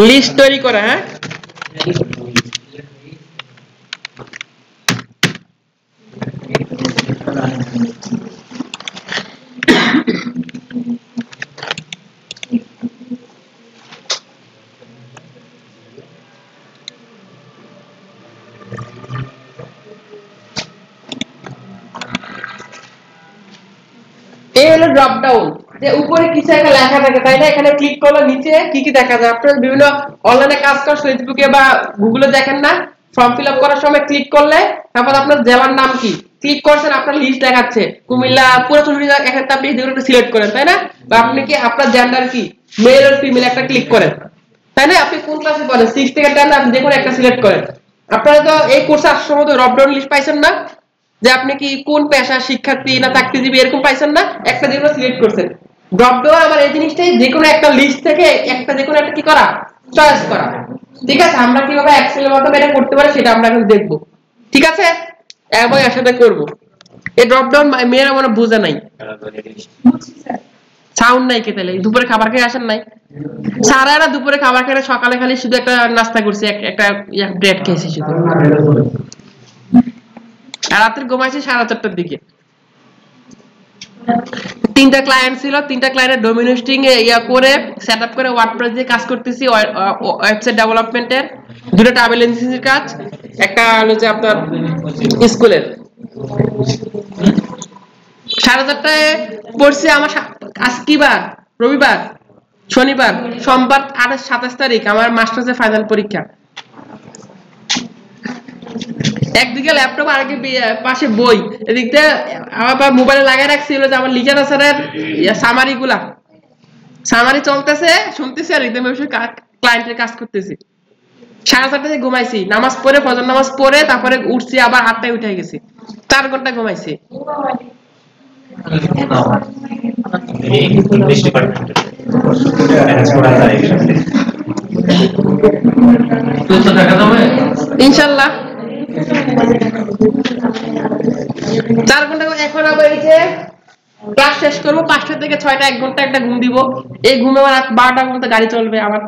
লিস্ট তৈরি করা। হ্যাঁ, এই হলো ড্রপ ডাউন। যে উপরে কিছু একটা লেখা থাকে, তাই না? এখানে ক্লিক করলে নিচে কি কি দেখা যায়। আপনারা বিভিন্ন অনলাইনে কাজ করেন, ফেসবুকে বা গুগলে দেখেন না, ফর্ম ফিল আপ করার সময় ক্লিক করলে তারপর আপনার জেলার নাম কি ক্লিক করছেন, আপনার লিস্ট দেখাচ্ছে কুমিল্লা, পুরো চুরি এখানে আপনি যেগুলো সিলেক্ট করেন, তাই না? বা আপনি কি আপনার জেন্ডার কি, মেল আর ফিমেল, একটা ক্লিক করেন, তাই না? আপনি কোন ক্লাসে পড়েন, 6 থেকে 10, আপনি যে কোনো একটা সিলেক্ট করেন। আপনারা তো এই কোর্সে আসার সময় তো ড্রপ ডাউন লিস্ট পাইছেন না, যে আপনি কি কোন পেশা, শিক্ষার্থী না চাকরিজীবী, এরকম পাইছেন না? একটা যেগুলো সিলেক্ট করছেন। ড্রপ ডাউন আমার এই জিনিসটাই, যে কোনো একটা লিস্ট থেকে একটা যে কোনো একটা কি করা, চয়েস করা। ঠিক আছে, আমরা কিভাবে এক্সেলের মাধ্যমে এটা করতে পারি সেটা আমরা এখন দেখব। ঠিক আছে, এবং একসাথে করব। এই ড্রপ ডাউন মেয়েরা মনে বোঝা নাই, সাউন্ড নাই কে তাহলে দুপুরে খাবার খেয়ে আসেন নাই? সারারা দুপুরে খাবার খেয়ে সকালে খালি শুধু একটা নাস্তা করছি, একটা ব্রেড খেয়েছি শুধু, আর রাত্রে ঘুমাইছি 4:30টার দিকে। 3টা ক্লায়েন্ট ছিল, 3টা ক্লায়েন্টের ডোমিনেটিং করে সেটআপ করে ওয়ার্ডপ্রেস দিয়ে কাজ করতেছি, ওয়েবসাইট ডেভেলপমেন্টের 2টা ট্রাভেল এজেন্সির কাজ, একটা হলো যে আপনার স্কুলের। 4:30টায় পড়ছি। আমার আজ কি বার? রবিবার, শনিবার, সোমবার 27 তারিখ আমার মাস্টার্সের ফাইনাল পরীক্ষা। একদিকে ল্যাপটপ আরেকদিকে পাশে বই, এদিক দিয়ে আমার মোবাইলে লাগিয়ে রাখছিল যে আমার লিজার স্যারের সামারি চলতেছে, শুনতেছি আর একদম ক্লায়েন্টের কাজ করতেছি। 4:30টায় ঘুমাইছি, নামাজ পড়ে ফজর নামাজ পড়ে তারপরে উঠছি, আবার 8টায় উঠে গেছি, 4 ঘন্টা ঘুমাইছি। ইংলিশ ডিপার্টমেন্টে ম্যানেজ করা যায় একসাথে। তো দেখা যাবে ইনশাআল্লাহ 4 ঘন্টা। এখন আবার এই যে ক্লাস শেষ করবো 5টা থেকে 6টা, 1 ঘন্টা একটা ঘুম দিব। এই ঘুমে আমার 12টা পর্যন্ত গাড়ি চলবে আমার,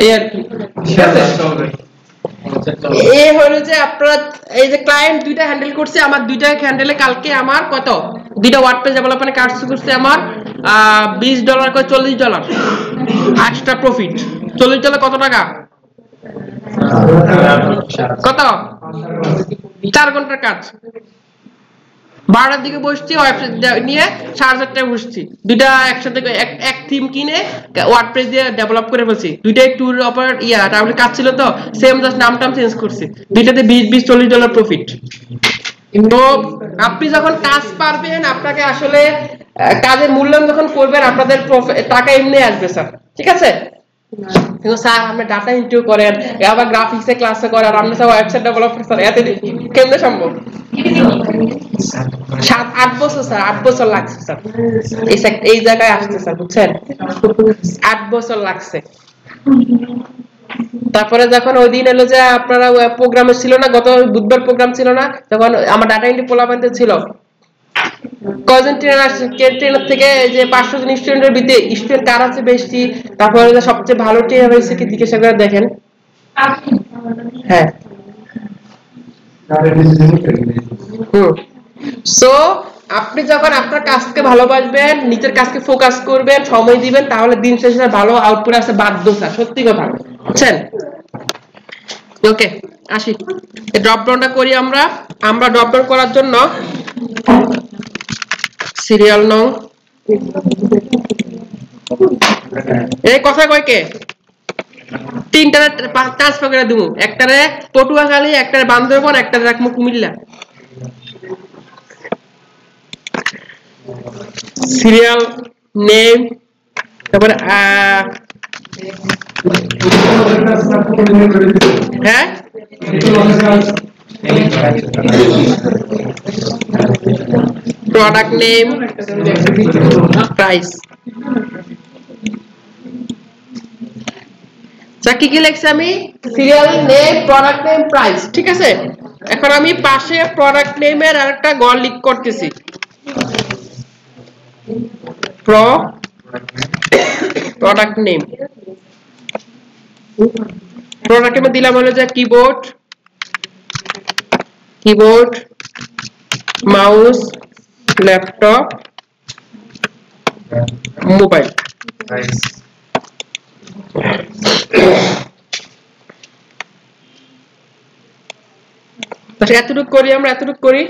এই আর কি। এই হলো যে আপনারা এই যে ক্লায়েন্ট 2টা হ্যান্ডেল করছে, আমার 2টা হ্যান্ডেলে কালকে আমার কত 2টা ওয়ার্ডপ্রেস ডেভেলপমেন্টে কাজ করছে আমার $20 করে $40 এক্সট্রা প্রফিট। $40 কত টাকা? কত? 4 ঘন্টার কাজ। 12টার দিকে বসছি, ওয়েবসাইট নিয়ে 4:30টায় বসছি, 2টা একসাথে এক থিম কিনে ওয়ার্ডপ্রেস দিয়ে ডেভেলপ করে ফেলছি। 2টাই ট্যুর অপারেট তাহলে কাজ ছিল তো সেম, জাস্ট নামটাম চেঞ্জ করছি। 2টাতে $20-40 প্রফিট। তো আপনি যখন কাজ পারবেন, আপনাকে আসলে কাজের মূল্যায়ন যখন করবেন, আপনাদের টাকা এমনি আসবে স্যার। ঠিক আছে, কিন্তু স্যার আপনি ডাটা এন্ট্রি করেন, আবার গ্রাফিক্সে ক্লাসে করেন, আপনি সব ওয়েবসাইট ডেভেলপমেন্ট স্যার, এত কেমনে সম্ভব? 7-8 বছর স্যার, 8 বছর লাগছে স্যার এই জায়গায় আসছে স্যার, বুঝছেন? 8 বছর লাগছে। তারপরে যখন ওই দিন এলো যে আপনারা প্রোগ্রামে ছিল না, গত বুধবার প্রোগ্রাম ছিল না, তখন আমার ডাটা এন্ট্রি পোলাপান্তে ছিল, কজন ট্রেনার আসছে, ট্রেনার থেকে যে 500 জন স্টুডেন্টের ভিতরে স্টুডেন্ট কার আছে বেশি, তারপরে সবচেয়ে ভালো ট্রেনার হয়েছে কি জিজ্ঞাসা করে দেখেন। হ্যাঁ, সো আপনি যখন আপনার কাজকে ভালোবাসবেন, নিজের কাজকে ফোকাস করবেন, সময় দিবেন, তাহলে দিন শেষে ভালো আউটপুট আসে বাধ্য স্যার, সত্যি কথা, বুঝছেন? ওকে, আসি ড্রপ ডাউনটা করি। আমরা ড্রপ ডাউন করার জন্য সিরিয়াল নং এই কথা কয় কে 3টারে ট্রান্সফার করে দেবো, একটারে পটুয়াখালী, একটারে বান্দরবান, একটারে রাখবো কুমিল্লা। সিরিয়াল নেম, তারপরে হ্যাঁ প্রোডাক্ট নেম, প্রাইস। কি কি লিখছি আমি? Serial name, product name, price. ঠিক আছে, এখন আমি পাশে প্রোডাক্ট নেমের আরেকটা গড় লিখ করতেছি, প্রোডাক্ট নেম। প্রোডাক্ট নেমে দিলাম হলো যে কিবোর্ড, মাউস, ল্যাপটপ, মোবাইল। এতটুকু করি, আমরা এতটুকু করি।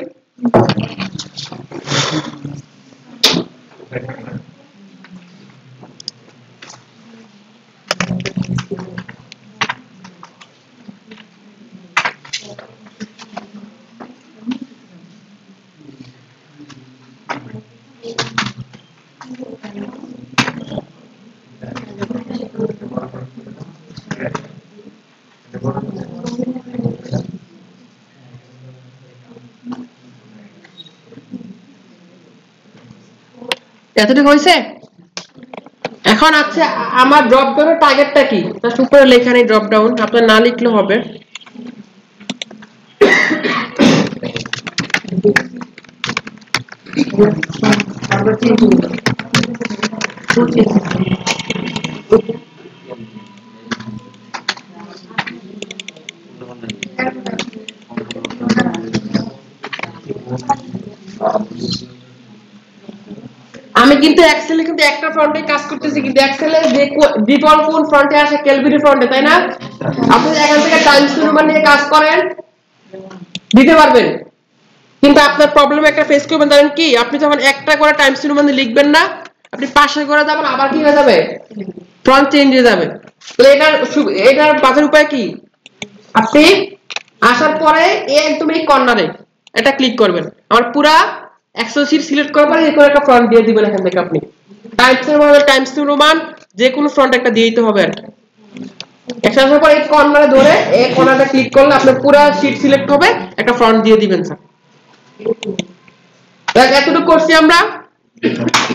এতটুকু হয়েছে? এখন আছে আমার ড্রপ ডাউনের টার্গেটটা কি জাস্ট উপরে লেখা নেই ড্রপ ডাউন আপনার না লিখলে হবে আমি কিন্তু এক্সেলে কিন্তু একটা ফ্রন্টে কাজ করতেছি কিন্তু এক্সেলে যে ডিফল্ট কোন ফ্রন্টে আসে ক্যালভিনি ফ্রন্টে তাই না আপনি এখান থেকে টাইমস নিউ নিয়ে কাজ করেন দিতে পারবেন কিন্তু আপনার প্রবলেম একটা ফেস করবেন জানেন কি আপনি যখন একটা করে টাইমস নিউ লিখবেন না আপনি পাশে করে যাবেন আবার কি হয়ে যাবে ফ্রন্ট চেঞ্জ হয়ে যাবে তাহলে এটার বাঁচার উপায় কি আপনি আসার পরে একদম এই কর্নারে এটা ক্লিক করবেন আমার পুরা এক্সেল শীট সিলেক্ট করার পরে এরকম একটা ফ্রন্ট দিয়ে দিবেন এখান থেকে আপনি টাইমস নিউ রোমান যে কোনো ফ্রন্ট একটা দিয়ে দিতে হবে আর কি একটা আসার পর এই কর্নারে ধরে এই কর্নারটা ক্লিক করলে আপনার পুরো শীট সিলেক্ট হবে একটা ফ্রন্ট দিয়ে দিবেন স্যার দেখ এতটুকু করছি আমরা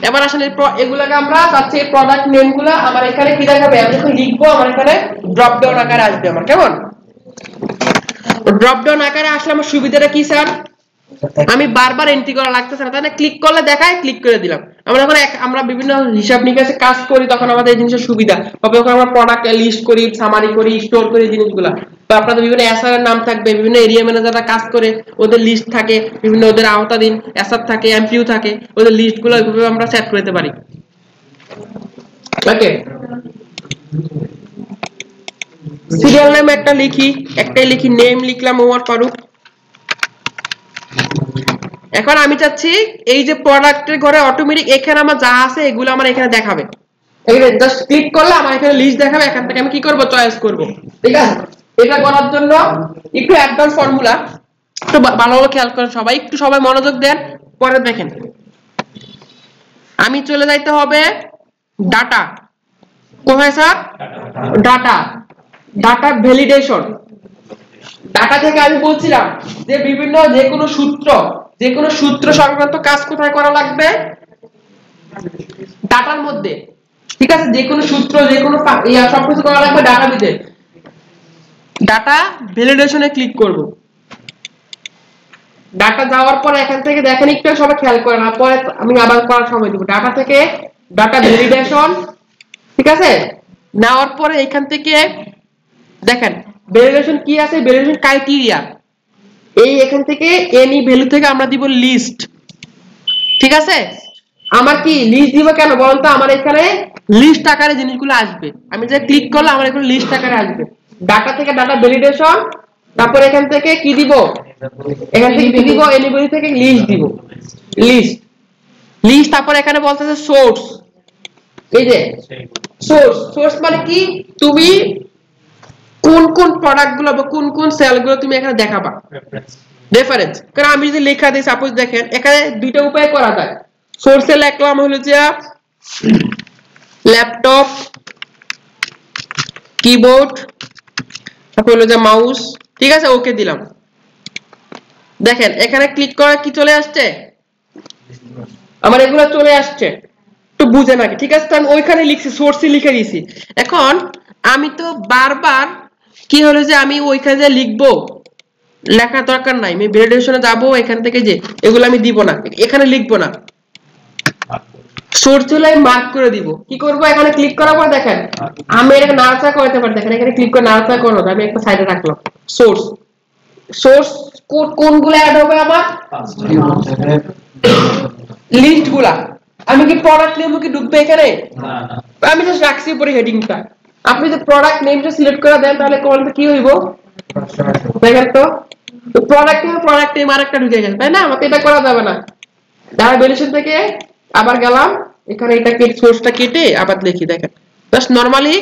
এবার আসলে এগুলাকে আমরা চাচ্ছি এই প্রোডাক্ট নেমগুলো আমার এখানে কি দেখাবে আমি যখন লিখবো আমার এখানে ড্রপ ডাউন আকারে আসবে আমার কেমন ড্রপ ডাউন আকারে আসলে আমার সুবিধাটা কি স্যার আমি বারবার এন্ট্রি করা লাগতেছে না তাই না ক্লিক করলে দেখায় ক্লিক করে দিলাম আমরা যখন আমরা বিভিন্ন হিসাব নিকাশে কাজ করি তখন আমাদের এই জিনিসের সুবিধা তবে যখন আমরা প্রোডাক্ট লিস্ট করি সামারি করি স্টোর করি জিনিসগুলো তো আপনাদের বিভিন্ন এসআর এর নাম থাকবে বিভিন্ন এরিয়া ম্যানেজাররা কাজ করে ওদের লিস্ট থাকে বিভিন্ন ওদের আওতাধীন এসআর থাকে এমপিইউ থাকে ওদের লিস্টগুলো এইভাবে আমরা সেট করে দিতে পারি ওকে সিরিয়াল নেম একটা লিখি একটাই লিখি নেম লিখলাম ওমর ফারুক এখন আমি চাচ্ছি এই যে প্রোডাক্টের ঘরে অটোমেটিক এখানে আমার যা আছে এগুলো আমার এখানে দেখাবে এখানে জাস্ট ক্লিক করলে আমার এখানে লিস্ট দেখাবে এখান থেকে আমি কি করব চয়েস করব ঠিক আছে এটা করার জন্য একটু অ্যাডভান্স ফর্মুলা একটু ভালোভাবে খেয়াল করেন সবাই একটু সবাই মনোযোগ দেন পরে দেখেন আমি চলে যাইতে হবে ডাটা কোথায় sir data data validation data থেকে আমি বলছিলাম যে বিভিন্ন যে কোনো সূত্র সংক্রান্ত কাজ কোথায় করা লাগবে ডাটার মধ্যে ঠিক আছে যে কোনো সূত্র যে কোনো সবকিছু করা লাগবে ডাটাবেজে ডাটা ভ্যালিডেশনে ক্লিক করব ডাটা যাওয়ার পর এখান থেকে দেখেন একটু সবাই খেয়াল করেন পরে আমি আবার করার সময় দেব ডাটা থেকে ডাটা ভ্যালিডেশন ঠিক আছে নেওয়ার পরে এখান থেকে দেখেন ভ্যালিডেশন কি আছে ভ্যালিডেশন ক্রাইটেরিয়া এই এখান থেকে এনি ভ্যালু থেকে আমরা দিব লিস্ট ঠিক আছে আমার কি লিস্ট দিব কেন বলেন তো আমার এখানে লিস্ট আকারে জিনিসগুলো আসবে আমি যে ক্লিক করলে আমার এখানে লিস্ট আকারে আসবে ডাটা থেকে ডাটা ভ্যালিডেশন তারপর এখান থেকে কি দিব এখান থেকে কি দিব এনি ভ্যালু থেকে লিস্ট দিব লিস্ট তারপর এখানে বলতেছে সোর্স এই যে সোর্স মানে কি তুমি কোন কোন প্রোডাক্ট গুলো বা কোন কোন সেল গুলো তুমি এখানে দেখাবা রেফারেন্স কারণ আমি যদি লেখা দিই সাপোজ দেখেন এখানে দুইটা উপায় করা যায় সোর্সে লিখলাম হলো যে ল্যাপটপ কিবোর্ড তারপর হলো যে মাউস ঠিক আছে ওকে দিলাম দেখেন এখানে ক্লিক করা কি চলে আসছে আমার এগুলো চলে আসছে একটু বুঝে নাকি ঠিক আছে আমি ওইখানে লিখছি সোর্সে লিখে দিয়েছি এখন আমি তো বারবার কি হলো যে আমি ওইখানে লিখবো লেখা দরকার নাই আমি ভ্যালিডেশনে যাব এখান থেকে যে এগুলো আমি দিব না এখানে লিখবো না সোর্স হলে মার্ক করে দিব কি করব এখানে ক্লিক করার পর দেখেন আমি এটা নাড়াচাড়া করতে পারি দেখেন এখানে ক্লিক করে নাড়াচাড়া করব আমি একটা সাইডে রাখলাম সোর্স কোনগুলো অ্যাড হবে আমার লিস্টগুলা আমি কি প্রোডাক্ট নেম কি ঢুকবে এখানে না আমি জাস্ট রাখছি উপরে হেডিংটা আপনি যে প্রোডাক্ট নেমটা সিলেক্ট করে দেন তাহলে কোনটা কি হইব দেখেন তো প্রোডাক্ট নেম আরেকটা ঢুকে গেছে তাই না আমাকে এটা করা যাবে না ডাটা ভ্যালিডেশন থেকে আবার গেলাম এখানে এটা কেটে সোর্সটা কেটে আবার লিখি দেখেন জাস্ট নরমালি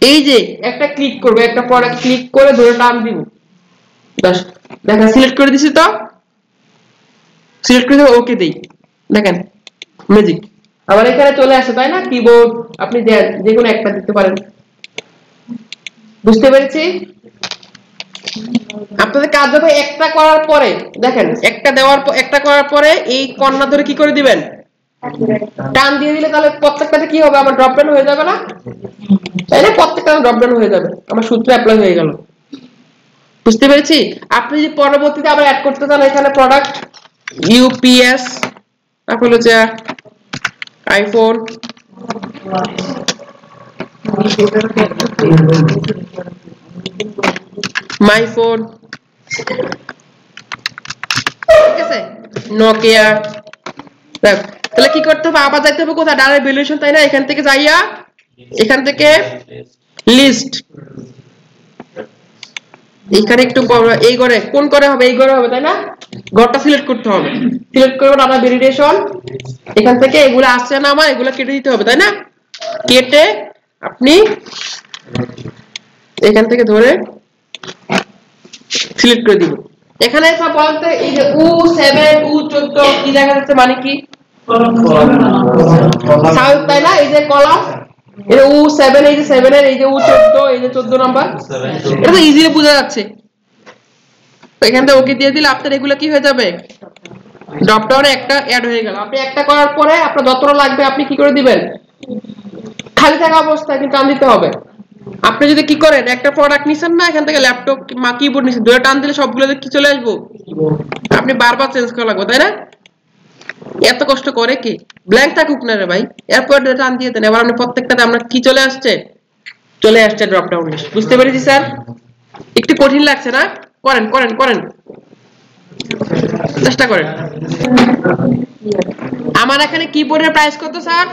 এই যে একটা ক্লিক করব একটা প্রোডাক্ট ক্লিক করে ধরে টান দিব জাস্ট দেখেন সিলেক্ট করে দিছি তো সিলেক্ট করে ওকে দেই দেখেন ম্যাজিক আমার এখানে চলে আসে তাই না কিবোর্ড আপনি যে কোনো একটা দিতে পারেন বুঝতে পেরেছি আপনাদের কাজ হবে একটা করার পরে দেখেন একটা করার পরে এই কর্নার ধরে কি করে দিবেন টান দিয়ে দিলে তাহলে প্রত্যেকটাতে কি হবে, আমার ড্রপ ডাউন হয়ে যাবে না, তাই না? প্রত্যেকটা ড্রপ ডাউন হয়ে যাবে, আমার সূত্র অ্যাপ্লাই হয়ে গেল। বুঝতে পেরেছি? আপনি যদি পরবর্তীতে আবার অ্যাড করতে চান এখানে প্রোডাক্ট ইউপিএস, তারপর হচ্ছে আইফোন, মাই ফোন, ঠিক আছে, নোকিয়া, তাহলে কি করতে হবে, আবার যাইতে হবে কোথায়, ডাইরেক্ট ভ্যালুয়েশন, তাই না? এখান থেকে যাইয়া এখান থেকে লিস্ট, এখানে একটু এই করে কোন করে হবে, এই করে হবে, তাই না? ঘরটা সিলেক্ট করতে হবে, সিলেক্ট করব ডাটা ভ্যালিডেশন, এখান থেকে এগুলো আসছে না আমার, এগুলো কেটে দিতে হবে, তাই না? কেটে আপনি এখান থেকে ধরে সিলেক্ট করে দিব। এখানে সব বলতে এই যে U7 U14 কি দেখা যাচ্ছে, মানে কি সাউথ, তাই না? এই যে কলাম, এই যে U7, এই যে 7 এর, এই যে U14, এই যে 14 নাম্বার, এটা তো ইজিলি বোঝা যাচ্ছে। তো এখান থেকে ওকে দিয়ে দিলে আপনার এগুলো কি হয়ে যাবে, ড্রপ ডাউনে একটা অ্যাড হয়ে গেল। আপনি একটা করার পরে আপনার যতটা লাগবে আপনি কি করে দিবেন, খালি থাকা অবস্থায় কিন্তু টান দিতে হবে। আপনি যদি কি করেন, একটা প্রোডাক্ট নিছেন না, এখান থেকে ল্যাপটপ কিবোর্ড নিছেন, দুটো টান দিলে সবগুলোতে কি চলে আসবো, আপনি বারবার চেঞ্জ করা লাগবে, তাই না? এত কষ্ট করে কি, ব্ল্যাঙ্ক থাকুক না রে ভাই, এরপর টান দিয়ে দেন, এবার আপনি প্রত্যেকটাতে আপনার কি চলে আসছে, চলে আসছে ড্রপ ডাউন লিস্ট। বুঝতে পেরেছি স্যার? একটু কঠিন লাগছে না? করেন করেন করেন, চেষ্টা করেন। আমার এখানে কিবোর্ডের প্রাইস কত স্যার,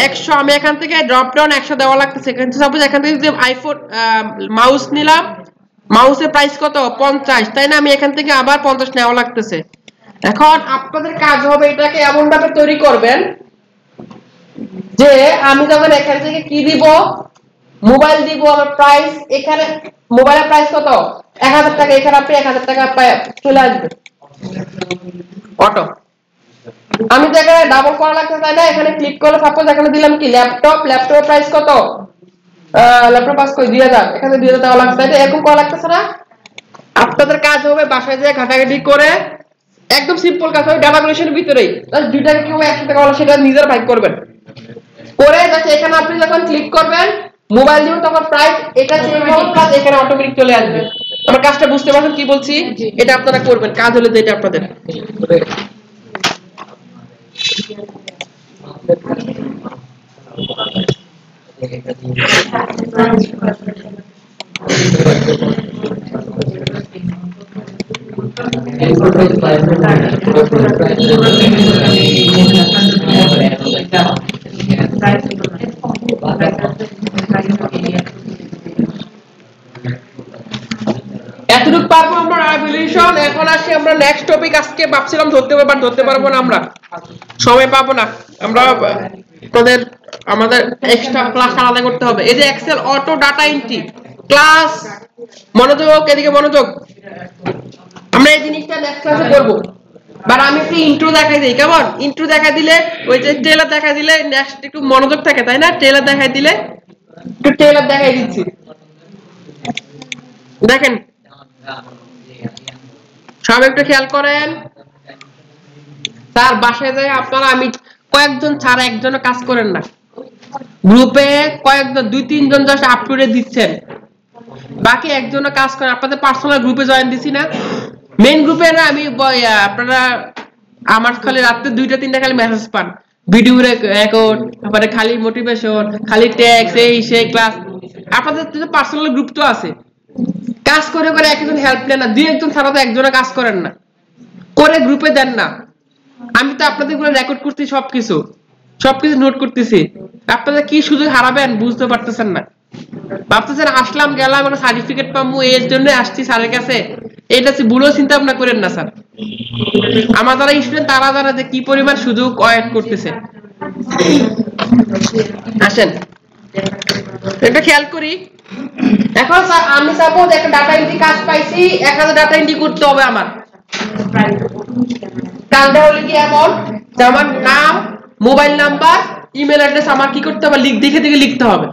100, আমি এখান থেকে ড্রপ ডাউন 100 দেওয়া লাগতেছে। সাপোজ এখান থেকে যদি আইফোন মাউস নিলাম, মাউসের প্রাইস কত 50, তাই না? আমি এখান থেকে আবার 50 নেওয়া লাগতেছে। এখন আপনাদের কাজ হবে এটাকে এমন ভাবে তৈরি করবেন যে আমি যখন এখান থেকে কি দিব, মোবাইল দিব, আমার প্রাইস এখানে মোবাইলের প্রাইস কত 1000 টাকা, এখানে আপনি 1000 টাকা চলে আসবে অটো। আমি তো এখানে ডাবল করা লাগছে, তাই না? এখানে ক্লিক করে সাপোজ এখানে দিলাম কি ল্যাপটপ, ল্যাপটপের প্রাইস কত, ল্যাপটপ পাস কই 2000, এখানে 2000 টাকা লাগছে, তাই না? এরকম করা লাগতেছে না? আপনাদের কাজ হবে বাসায় যেয়ে ঘাটাঘাটি করে, একদম সিম্পল কাজ হবে, ডাটা ভ্যালিডেশনের ভিতরেই জাস্ট দুইটাকে কিভাবে একসাথে করা সেটা নিজের ভাগ করবেন, করে জাস্ট এখানে আপনি যখন ক্লিক করবেন মোবাইল দিব, তখন প্রাইস এটা চেঞ্জ হবে, প্লাস এখানে অটোমেটিক চলে আসবে। আমার কাজটা বুঝতে পারছেন কি বলছি? এটা আপনারা করবেন, কাজ হলো যে এটা আপনাদের। এতটুকু পারবো আমরা ভ্যালুয়েশন। এখন আসি আমরা নেক্সট টপিক। আজকে ভাবছিলাম ধরতে পারবো না, আমরা সময় পাবো না, আমরা আমাদের এক্সট্রা ক্লাস আলাদা করতে হবে। এই যে Excel auto data entry class, মনোযোগ, এদিকে মনোযোগ, আমরা এই জিনিসটা নেক্সট ক্লাসে করব। বাট আমি একটু ইন্ট্রো দেখাই দিই, কেমন? ইন্ট্রো দেখাই দিলে ওই যে ট্রেলার দেখাই দিলে নেক্সট একটু মনোযোগ থাকে, তাই না? ট্রেলার দেখাই দিলে একটু ট্রেলার দেখাই দিচ্ছি, দেখেন সব একটু খেয়াল করেন। তার বাসায় যায় আপনারা, আমি কয়েকজন ছাড়া একজনও কাজ করেন না, গ্রুপে কয়েকজন 2-3 জন জাস্ট আপলোডে দিচ্ছেন, বাকি একজনও কাজ করেন। আপনাদের পার্সোনাল গ্রুপে জয়েন দিছি না, মেইন গ্রুপে না, আমি আপনারা আমার খালি রাতে 2-3টা খালি মেসেজ পান, ভিডিও রেকর্ড, তারপরে খালি মোটিভেশন, খালি ট্যাক্স, এই সেই ক্লাস। আপনাদের তো পার্সোনাল গ্রুপ তো আছে, কাজ করে করে একজন হেল্প নেন না, 2-1 ছাড়া তো একজনও কাজ করেন না, করে গ্রুপে দেন না। আমি তো আপনাদের গুলো রেকর্ড করতেছি, সবকিছু নোট করতেছি, আপনাদের কি সুযোগ হারাবেন বুঝতে পারতেছেন না। ভাবতেছেন আসলাম গেলাম একটা সার্টিফিকেট পাবো, এর জন্য আসছি স্যারের কাছে, এটা ভুলও চিন্তা ভাবনা করেন না স্যার। আমার যারা স্টুডেন্ট তারা জানে যে কি পরিমাণ সুযোগ ওয়েট করতেছে। আসেন এটা খেয়াল করি। এখন আমি সাপোজ একটা ডাটা এন্ট্রি কাজ পাইছি, 1000 ডাটা এন্ট্রি করতে হবে আমার। কাজটা হলো কি এমন যে আমার নাম, মোবাইল নাম্বার, ইমেল অ্যাড্রেস আমার কি করতে হবে, দেখে লিখতে হবে,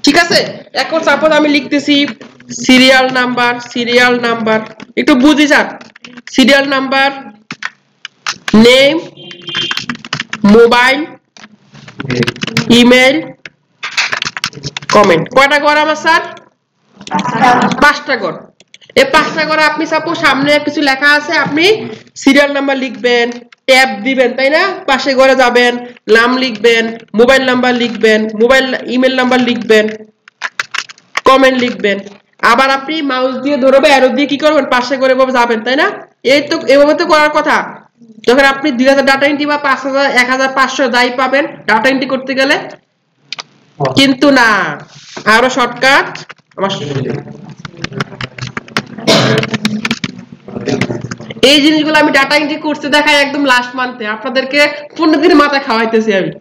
ঠিক আছে? এখন সাপোজ আমি লিখতেছি সিরিয়াল নাম্বার, একটু বুঝি sir, serial number, name, mobile, email, comment. কয়টা ঘর আমার স্যার? 5টা ঘর। এই 5টা ঘরে আপনি সাপোজ সামনে কিছু লেখা আছে, আপনি সিরিয়াল নাম্বার লিখবেন, ট্যাব দিবেন, তাই না? পাশে ঘরে যাবেন, নাম লিখবেন, মোবাইল নাম্বার লিখবেন, ইমেল নাম্বার লিখবেন, কমেন্ট লিখবেন। আবার আপনি মাউস দিয়ে ধরবে, অ্যারো দিয়ে কি করবেন? পাশে করে এভাবে যাবেন, তাই না? এই তো এভাবে তো করার কথা। যখন আপনি 2000 ডাটা এন্ট্রি বা 5000 1500 যাই পাবেন ডাটা এন্ট্রি করতে গেলে, কিন্তু না, আরো শর্টকাট। এই জিনিসগুলো আমি ডাটা এন্ট্রি করতে দেখাই একদম লাস্ট মান্থে, আপনাদেরকে 15 দিন মাথা খাওয়াইতেছি আমি।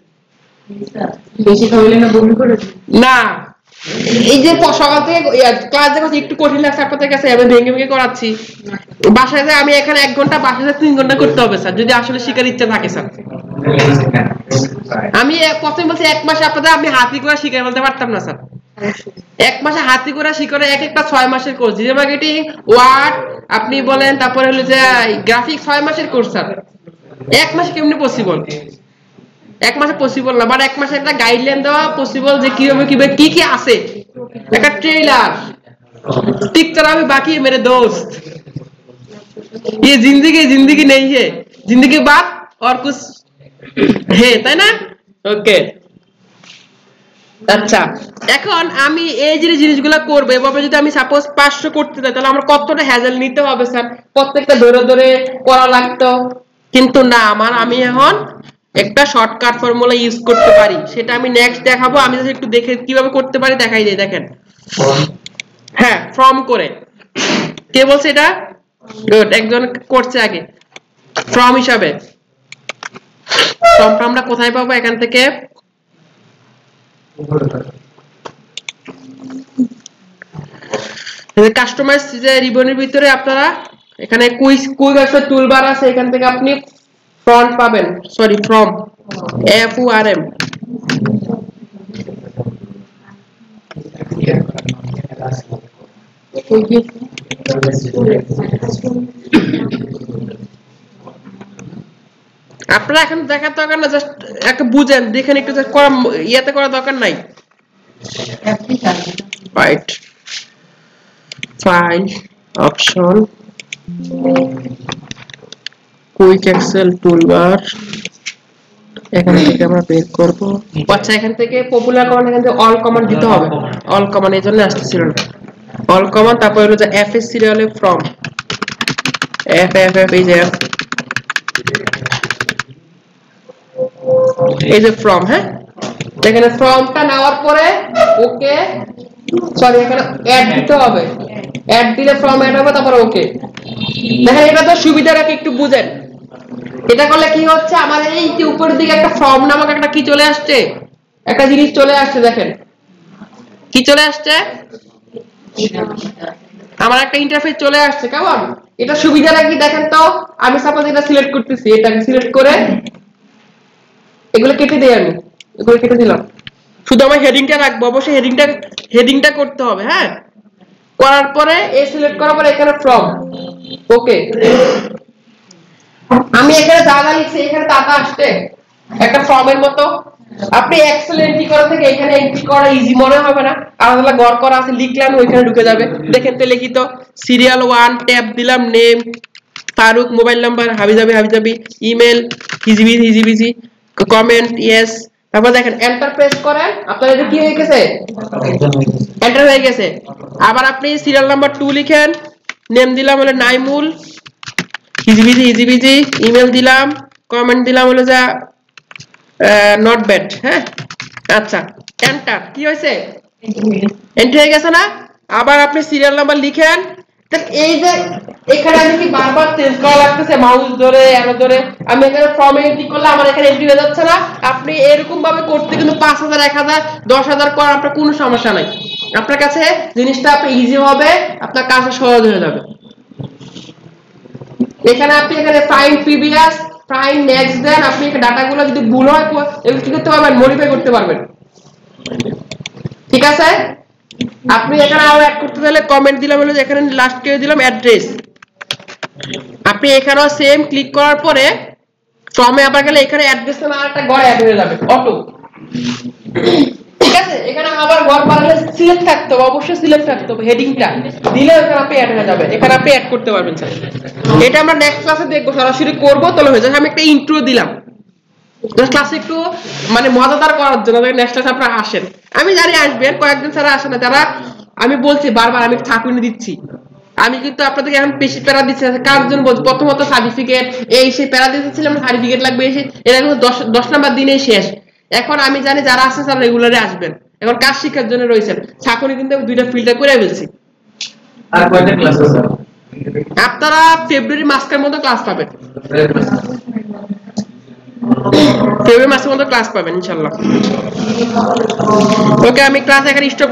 বেশি খাওয়াইলে না বমি করে না, এই যে সকাল থেকে ক্লাস দেখছি একটু কঠিন লাগছে আপনাদের কাছে, আমি ভেঙে ভেঙে করাচ্ছি। বাসায় আমি এখানে 1 ঘন্টা, বাসায় 3 ঘন্টা করতে হবে স্যার, যদি আসলে শিখার ইচ্ছা থাকে স্যার। আমি প্রথমে বলছি 1 মাসে আপনাদের আমি হাতি করে শিখে বলতে পারতাম না স্যার। 1 মাসে হাতি করে শিখরে একটা 6 মাসের কোর্স, ডিজিটাল মার্কেটিং, ওয়ার্ড আপনি বলেন, তারপরে হলো যে গ্রাফিক 6 মাসের কোর্স স্যার। 1 মাসে কেমনে পসিবল? 1 মাসে পসিবল না, বাট 1 মাসে একটা গাইডলাইন দেওয়া পসিবল, যে কিভাবে কিভাবে কি কি আছে, একটা ট্রেলার টিকচার আমি বাকি মেরে দোস্ত। ये जिंदगी नहीं है, जिंदगी बाद और कुछ है, তাই না? ওকে, আচ্ছা, এখন আমি এই যে জিনিসগুলো করব, এভাবে যদি আমি সাপোজ 500 করতে চাই, তাহলে আমার কতটা হ্যাজেল নিতে হবে স্যার? প্রত্যেকটা ধরে ধরে করা লাগতো, কিন্তু না, আমি এখন একটা শর্টকাট ফর্মুলা ইউজ করতে পারি, সেটা আমি নেক্সট দেখাবো। আমি যদি একটু দেখে কিভাবে করতে পারি দেখাই দিই, দেখেন। হ্যাঁ, ফর্ম করে। কে বলছে এটা? গুড, একজন করছে আগে। ফর্ম হিসাবে ফর্মটা আমরা কোথায় পাবো? এখান থেকে কাস্টমাইজ যে রিবনের ভিতরে আপনারা এখানে কুইজ একটা টুলবার আছে, এখান থেকে আপনি ফ্রন্ট পাবেন, সরি ফর্ম, FORM। আপনারা এখন দেখার দরকার না, জাস্ট একটা বুঝেন, দেখেন একটু করা, ইয়াতে করা দরকার নাই। Right, file, option, quick Excel toolbar, এখান থেকে আমরা বের করব। আচ্ছা, এখান থেকে পপুলার কমান্ড, এখান থেকে অল কমান্ড দিতে হবে। অল কমান্ড এই জন্য আসতেছিল না, অল কমান্ড। তারপর হলো যে FS সিরিয়ালে ফ্রম, F এই যে এই যে ফ্রম। হ্যাঁ, এখানে ফর্মটা নেওয়ার পরে ওকে, সরি এখানে অ্যাড দিতে হবে, অ্যাড দিলে ফর্ম অ্যাড হবে, তারপর ওকে। দেখেন, এটা তো সুবিধা রাখে, একটু বুঝেন। এটা করলে কি হচ্ছে, আমার এই যে উপরের দিকে একটা ফর্ম নামক একটা কি চলে আসছে, একটা জিনিস চলে আসছে। দেখেন কি চলে আসছে, আমার একটা ইন্টারফেস চলে আসছে। কেমন? এটা সুবিধা রাখি, দেখেন তো। আমি সাপোজ এটা সিলেক্ট করতেছি, এটাকে সিলেক্ট করে এগুলো কেটে দিই, আমি এগুলো কেটে দিলাম, শুধু আমার হেডিংটা রাখবো। অবশ্যই হেডিংটা করতে হবে। হ্যাঁ, করার পরে এই সিলেক্ট করার পরে এখানে ফ্রম, ওকে। আমি এখানে জায়গা লিখছি, এখানে টাকা আসছে একটা ফর্মের মতো। আপনি এক্সেল এন্ট্রি করা থেকে এখানে এন্ট্রি করা ইজি মনে হবে না, আলাদা ঘর করা আছে, লিখলাম ওইখানে ঢুকে যাবে। দেখেন তো, লিখিত সিরিয়াল 1, ট্যাব দিলাম, নেম ফারুক, মোবাইল নাম্বার হাবিজাবি, ইমেল হিজিবিজি, কমেন্ট ইয়েস। তারপর দেখেন এন্টার প্রেস করেন, আপনার এটা কি হয়ে গেছে? এন্টার হয়ে গেছে। আবার আপনি সিরিয়াল নাম্বার 2 লিখেন, নেম দিলাম হলো নাইমুল, হিজিবিজি, ইমেল দিলাম, কমেন্ট দিলাম হলো যা নট ব্যাড। হ্যাঁ, আচ্ছা, এন্টার। কি হয়েছে? এন্ট্রি হয়ে গেছে না? আবার আপনি সিরিয়াল নাম্বার লিখেন। এই যে এখানে আমি কি বারবার চেঞ্জ করা লাগতেছে, মাউস ধরে অ্যারো ধরে। আমি এখানে ফর্মে এন্ট্রি করলে আমার এখানে এন্ট্রি হয়ে যাচ্ছে না। আপনি এরকম ভাবে করতে কিন্তু 5000 1000 10000 করার আপনার কোনো সমস্যা নাই। আপনার কাছে জিনিসটা আপনি ইজি হবে, আপনার কাজটা সহজ হয়ে যাবে। এখানে আপনি এখানে ফাইন্ড প্রিভিয়াস, ফাইন্ড নেক্সট দেন। আপনি ডাটাগুলো যদি ভুল হয় এগুলো কি করতে পারবেন? মডিফাই করতে পারবেন। ঠিক আছে? আপনি এখানে আরো অ্যাড করতে চাইলে কমেন্ট দিলাম হলো, এখানে লাস্টে দিলাম অ্যাড্রেস। আপনি এখানেও সেম ক্লিক করার পরে ফর্মে আবার গেলে এখানে অ্যাড্রেস নামে আরেকটা ঘর অ্যাড হয়ে যাবে অটো। ঠিক আছে, এখানে আবার ঘর বানালে সিলেক্ট থাকতে হবে, অবশ্যই সিলেক্ট থাকতে হবে, হেডিংটা দিলে এখানে আপনি অ্যাড হয়ে যাবে, এখানে আপনি অ্যাড করতে পারবেন স্যার। এটা আমরা নেক্সট ক্লাসে দেখবো, সরাসরি করবো তাহলে হয়ে যাবে। আমি একটা ইন্ট্রো দিলাম ক্লাসে একটু মানে মজাদার করার জন্য, নেক্সট ক্লাসে আপনারা আসেন, আমি জানি আসবেন, কয়েকদিন ছাড়া আসে না যারা, আমি বলছি বারবার, আমি ঠাকুর দিচ্ছি, আমি কিন্তু আপনাদেরকে এখন বেশি প্যারা দিচ্ছি কার জন্য বলছি, প্রথমত সার্টিফিকেট এই সেই প্যারা দিতেছিলাম, সার্টিফিকেট লাগবে এসে, এটা কিন্তু 10 নাম্বার দিনেই শেষ। এখন আমি জানি যারা আসছে তারা রেগুলারে আসবেন, এখন কাজ শিক্ষার জন্য রয়েছেন, চাকরি কিন্তু 2টা ফিল্টার করে ফেলছি। আর কয়টা ক্লাস আছে আপনারা ফেব্রুয়ারি মাসের মধ্যে ক্লাস পাবেন, ফেব্রুয়ারি মাসের মধ্যে ক্লাস পাবেন ইনশাআল্লাহ। ওকে, আমি ক্লাস এখানে স্টপ